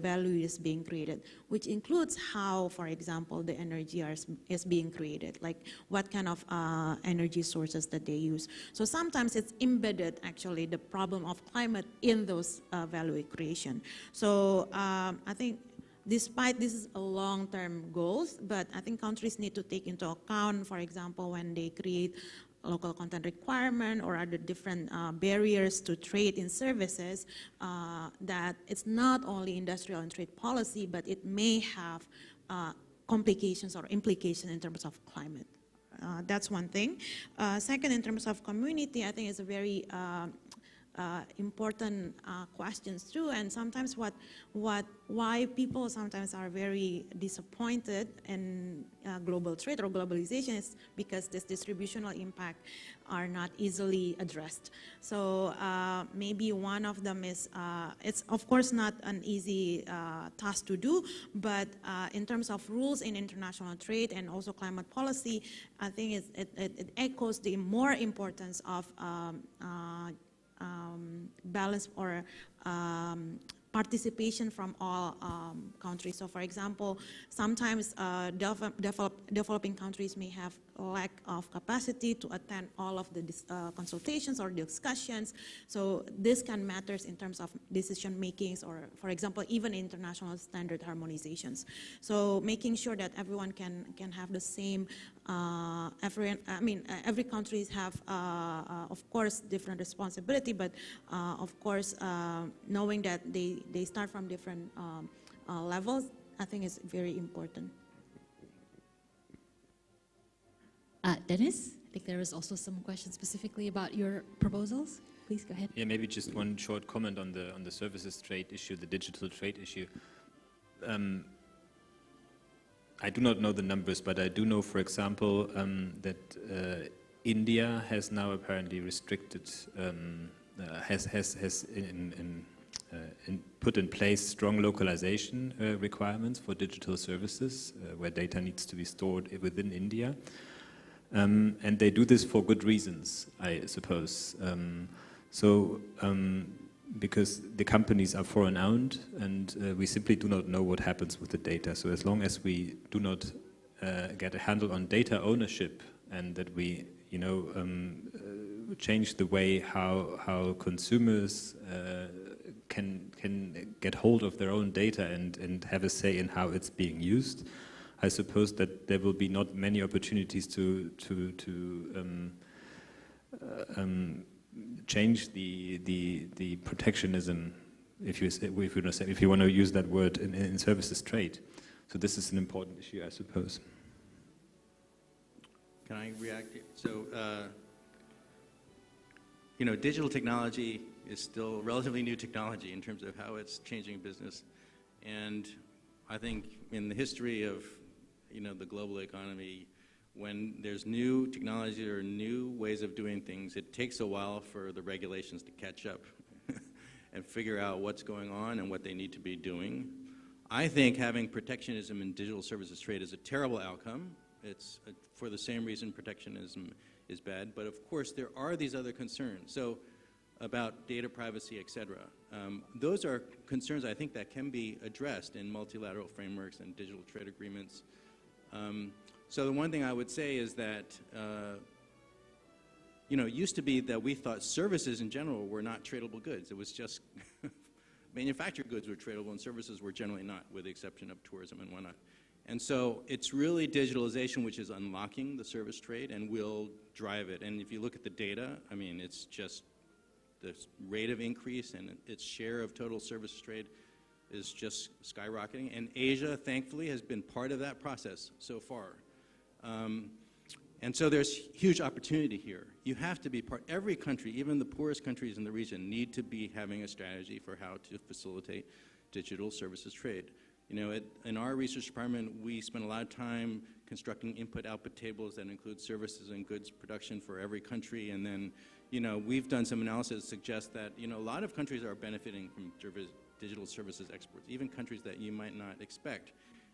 value is being created, which includes how, for example, the energy is being created, like what kind of energy sources that they use. So sometimes it's embedded, actually, the problem of climate in those value creation. So I think despite this is a long-term goals, but I think countries need to take into account, for example, when they create local content requirement or other different barriers to trade in services, that it's not only industrial and trade policy, but it may have complications or implications in terms of climate. That's one thing. Second, in terms of community, I think it's a very important questions too, and sometimes why people sometimes are very disappointed in global trade or globalization is because this distributional impact are not easily addressed. So maybe one of them is, it's of course not an easy task to do, but in terms of rules in international trade and also climate policy, I think it echoes the more importance of balance or participation from all countries. So for example, sometimes developing countries may have a lack of capacity to attend all of the consultations or discussions. So this can matter in terms of decision makings or, for example, even international standard harmonizations. So making sure that everyone can have the same, every country have, of course, different responsibility, but of course, knowing that they start from different levels, I think is very important. Dennis, I think there is also some questions specifically about your proposals. Please go ahead. Yeah, maybe just one short comment on the services trade issue, the digital trade issue. I do not know the numbers, but I do know, for example, that India has now apparently restricted, put in place strong localization requirements for digital services, where data needs to be stored within India. And they do this for good reasons, I suppose. Because the companies are foreign owned, and we simply do not know what happens with the data. So as long as we do not get a handle on data ownership, and that we, change the way how consumers can get hold of their own data and have a say in how it's being used, I suppose that there will be not many opportunities to change the protectionism, if you want to use that word, in services trade. So this is an important issue, I suppose. Can I react? So, digital technology is still relatively new technology in terms of how it's changing business. And I think in the history of, the global economy, when there's new technology or new ways of doing things, it takes a while for the regulations to catch up and figure out what's going on and what they need to be doing. I think having protectionism in digital services trade is a terrible outcome. It's for the same reason protectionism is bad, but of course there are these other concerns. So about data privacy, et cetera. Those are concerns I think that can be addressed in multilateral frameworks and digital trade agreements. So the one thing I would say is that, it used to be that we thought services in general were not tradable goods. It was just manufactured goods were tradable and services were generally not, with the exception of tourism and whatnot. And so it's really digitalization which is unlocking the service trade and will drive it. And if you look at the data, it's just the rate of increase and its share of total service trade is just skyrocketing. And Asia, thankfully, has been part of that process so far. And so there's huge opportunity here. You have to be part, every country, even the poorest countries in the region, need to be having a strategy for how to facilitate digital services trade. In our research department, we spend a lot of time constructing input-output tables that include services and goods production for every country. And then, we've done some analysis that suggests that, a lot of countries are benefiting from digital services exports, even countries that you might not expect.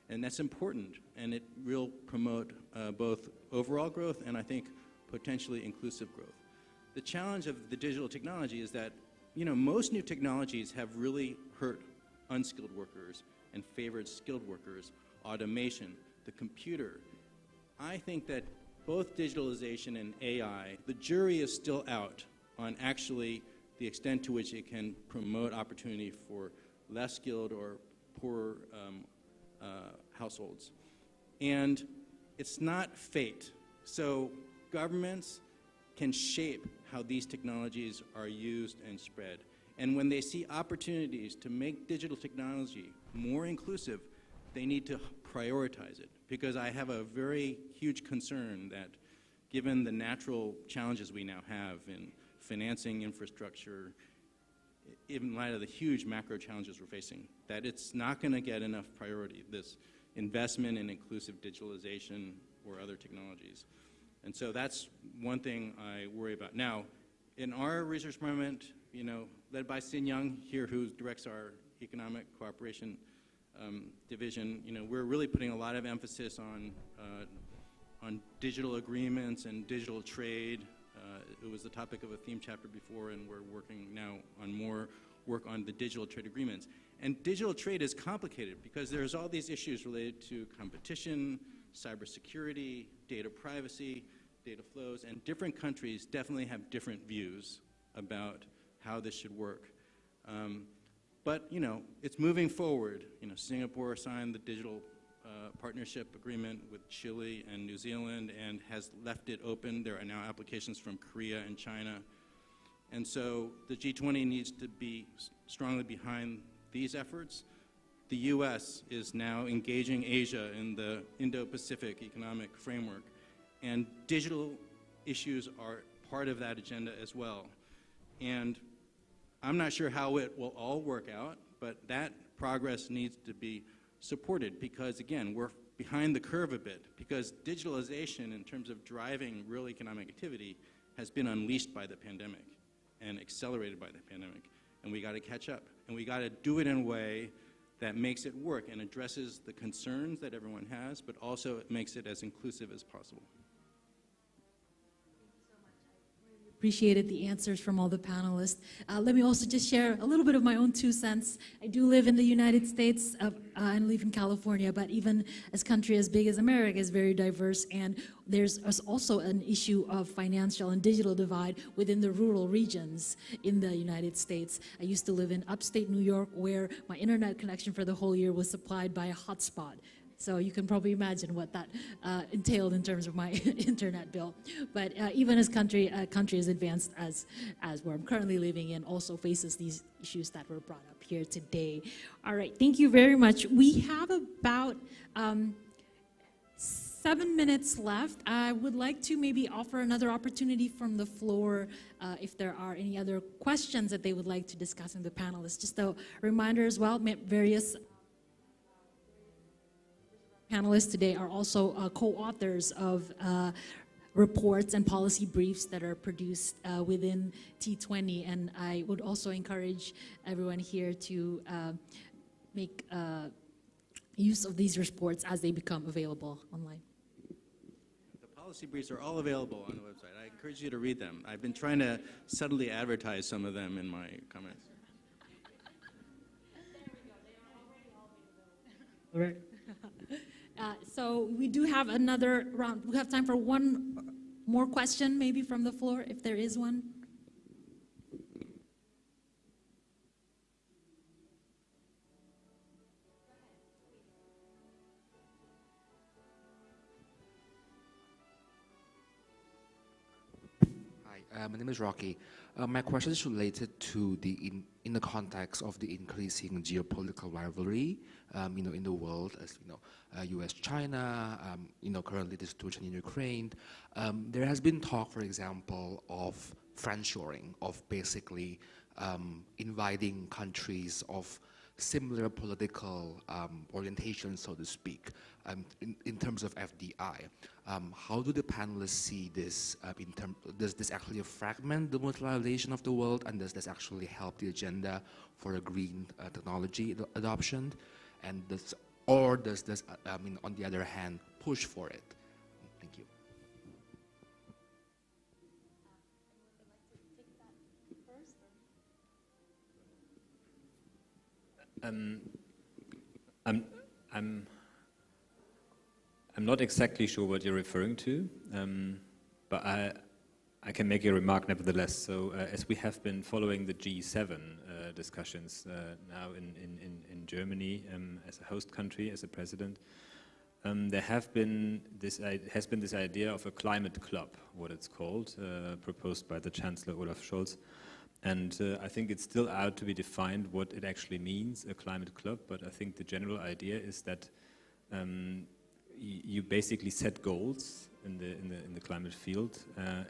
And that's important, and it will promote both overall growth and I think potentially inclusive growth. The challenge of the digital technology is that, most new technologies have really hurt unskilled workers and favored skilled workers, automation, the computer. I think that both digitalization and AI, the jury is still out on actually the extent to which it can promote opportunity for less skilled or poorer households. And it's not fate. So governments can shape how these technologies are used and spread. And when they see opportunities to make digital technology more inclusive, they need to prioritize it. Because I have a very huge concern that given the natural challenges we now have in financing infrastructure, in light of the huge macro challenges we're facing, that it's not going to get enough priority, this investment in inclusive digitalization or other technologies. And so that's one thing I worry about. Now, in our research department, you know, led by Sin Young here, who directs our economic cooperation division, you know, we're really putting a lot of emphasis on digital agreements and digital trade. It was the topic of a theme chapter before, and we're working now on more work on the digital trade agreements. And digital trade is complicated because there's all these issues related to competition, cybersecurity, data privacy, data flows, and different countries definitely have different views about how this should work. But, you know, it's moving forward. You know, Singapore signed the digital partnership agreement with Chile and New Zealand and has left it open. There are now applications from Korea and China. And so the G20 needs to be strongly behind these efforts. The US is now engaging Asia in the Indo-Pacific economic framework, and digital issues are part of that agenda as well. And I'm not sure how it will all work out, but that progress needs to be supported because, again, we're behind the curve a bit because digitalization in terms of driving real economic activity has been unleashed by the pandemic and accelerated by the pandemic. And we got to catch up. And we got to do it in a way that makes it work and addresses the concerns that everyone has, but also it makes it as inclusive as possible. Appreciated the answers from all the panelists. Let me also just share a little bit of my own 2 cents. I do live in the United States and live in California, but even a country as big as America is very diverse, and there's also an issue of financial and digital divide within the rural regions in the United States. I used to live in upstate New York where my internet connection for the whole year was supplied by a hotspot. So you can probably imagine what that entailed in terms of my internet bill. But even as country as advanced as where I'm currently living in also faces these issues that were brought up here today. All right, thank you very much. We have about 7 minutes left. I would like to maybe offer another opportunity from the floor if there are any other questions that they would like to discuss in the panelists. Just a reminder as well, various panelists today are also co-authors of reports and policy briefs that are produced within T20, and I would also encourage everyone here to make use of these reports as they become available online. The policy briefs are all available on the website. I encourage you to read them. I've been trying to subtly advertise some of them in my comments. All right. So we do have another round. We have time for one more question, maybe from the floor, if there is one. Hi, my name is Rocky. My question is related to in the context of the increasing geopolitical rivalry, in the world, as U.S.-China, currently the situation in Ukraine. There has been talk, for example, of friendshoring, of basically inviting countries of similar political orientation, so to speak, in terms of FDI. How do the panelists see this? Does this actually fragment the multilateralization of the world, and does this actually help the agenda for a green technology adoption? And does this, on the other hand, push for it? Thank you. I'm not exactly sure what you're referring to, but I can make a remark nevertheless. So as we have been following the G7 discussions now in Germany as a host country, as a president, there has been this idea of a climate club, what it's called, proposed by the Chancellor Olaf Scholz. And I think it's still out to be defined what it actually means, a climate club, but I think the general idea is that you basically set goals in the climate field,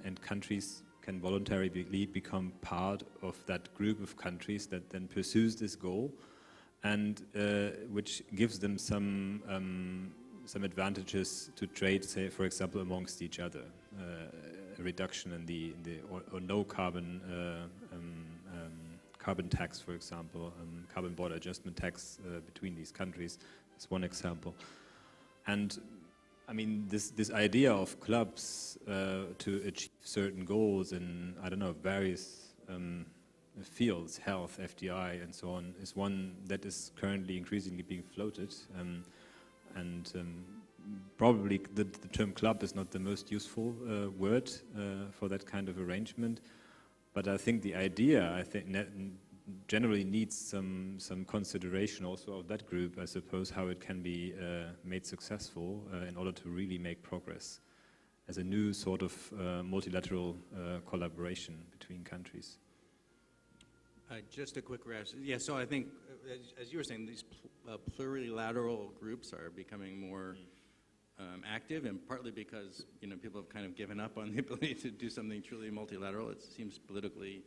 and countries can voluntarily become part of that group of countries that then pursues this goal, and which gives them some advantages to trade, say, for example, amongst each other. A reduction in the or no carbon carbon tax, for example, carbon border adjustment tax between these countries is one example. And I mean, this idea of clubs to achieve certain goals in, I don't know, various fields, health, FDI, and so on, is one that is currently increasingly being floated. Probably the term club is not the most useful word for that kind of arrangement, but I think the idea, generally needs some consideration also of that group, I suppose, how it can be made successful in order to really make progress as a new sort of multilateral collaboration between countries. Just a quick reaction. Yeah, so I think, as you were saying, these plurilateral groups are becoming more active, and partly because people have kind of given up on the ability to do something truly multilateral. It seems politically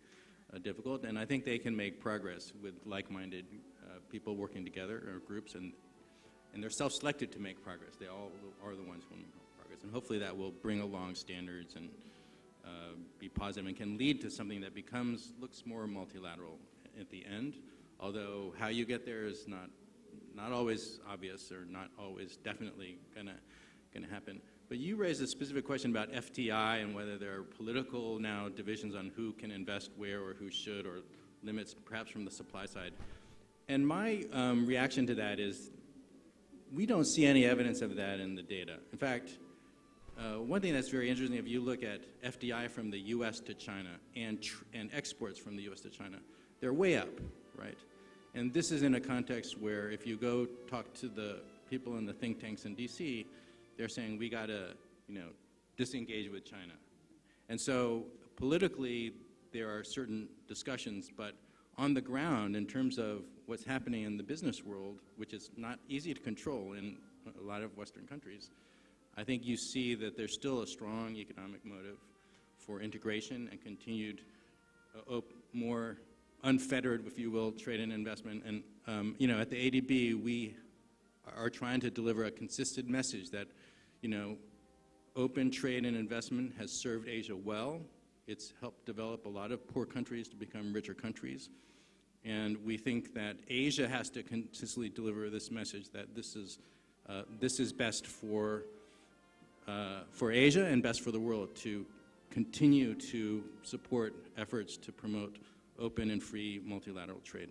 difficult, and I think they can make progress with like-minded people working together, or groups, and they're self-selected to make progress. They all are the ones who want to make progress, and hopefully that will bring along standards and be positive and can lead to something that looks more multilateral at the end, although how you get there is not always obvious, or not always definitely gonna happen. But you raised a specific question about FTI and whether there are political now divisions on who can invest where, or who should, or limits perhaps from the supply side. And my reaction to that is we don't see any evidence of that in the data. In fact, one thing that's very interesting, if you look at FDI from the US to China and exports from the US to China, they're way up, right? And this is in a context where if you go talk to the people in the think tanks in DC, they're saying we gotta, disengage with China. And so politically, there are certain discussions, but on the ground, in terms of what's happening in the business world, which is not easy to control in a lot of Western countries, I think you see that there's still a strong economic motive for integration and continued more unfettered, if you will, trade and investment. And at the ADB, we are trying to deliver a consistent message that, open trade and investment has served Asia well. It's helped develop a lot of poor countries to become richer countries. And we think that Asia has to consistently deliver this message that this is best for Asia and best for the world, to continue to support efforts to promote open and free multilateral trade.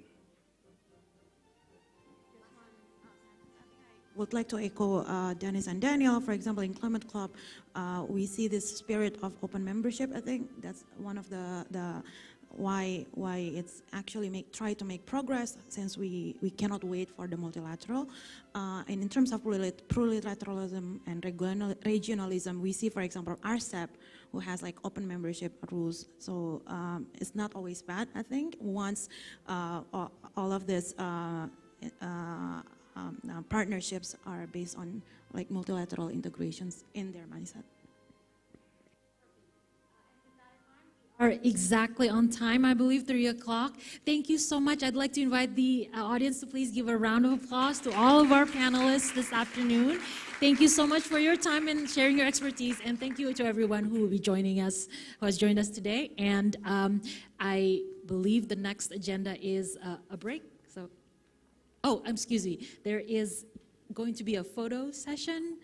Would like to echo Dennis and Daniel. For example, in Climate Club, we see this spirit of open membership. I think that's one of the why it's actually try to make progress, since we cannot wait for the multilateral. And in terms of plurilateralism and regionalism, we see, for example, RCEP, who has like open membership rules. So it's not always bad, I think, once all of this partnerships are based on like multilateral integrations in their mindset. Are exactly on time, I believe, 3 o'clock. Thank you so much. I'd like to invite the audience to please give a round of applause to all of our panelists this afternoon. Thank you so much for your time and sharing your expertise, and thank you to everyone who will be joining us, who has joined us today. And I believe the next agenda is a break. So, excuse me. There is going to be a photo session.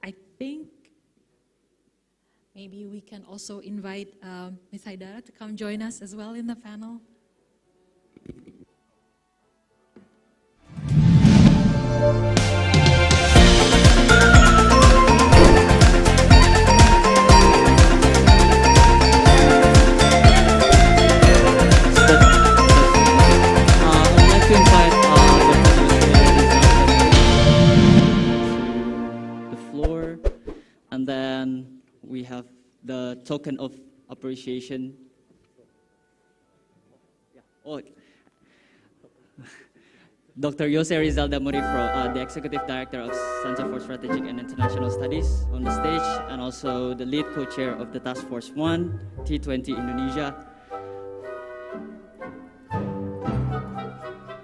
I think maybe we can also invite Ms. Haidara to come join us as well in the panel. I'd like to invite the floor, and then we have the token of appreciation. Dr. Jose Rizal Damuri, the Executive Director of Center for Strategic and International Studies on the stage, and also the lead co-chair of the Task Force 1, T20 Indonesia,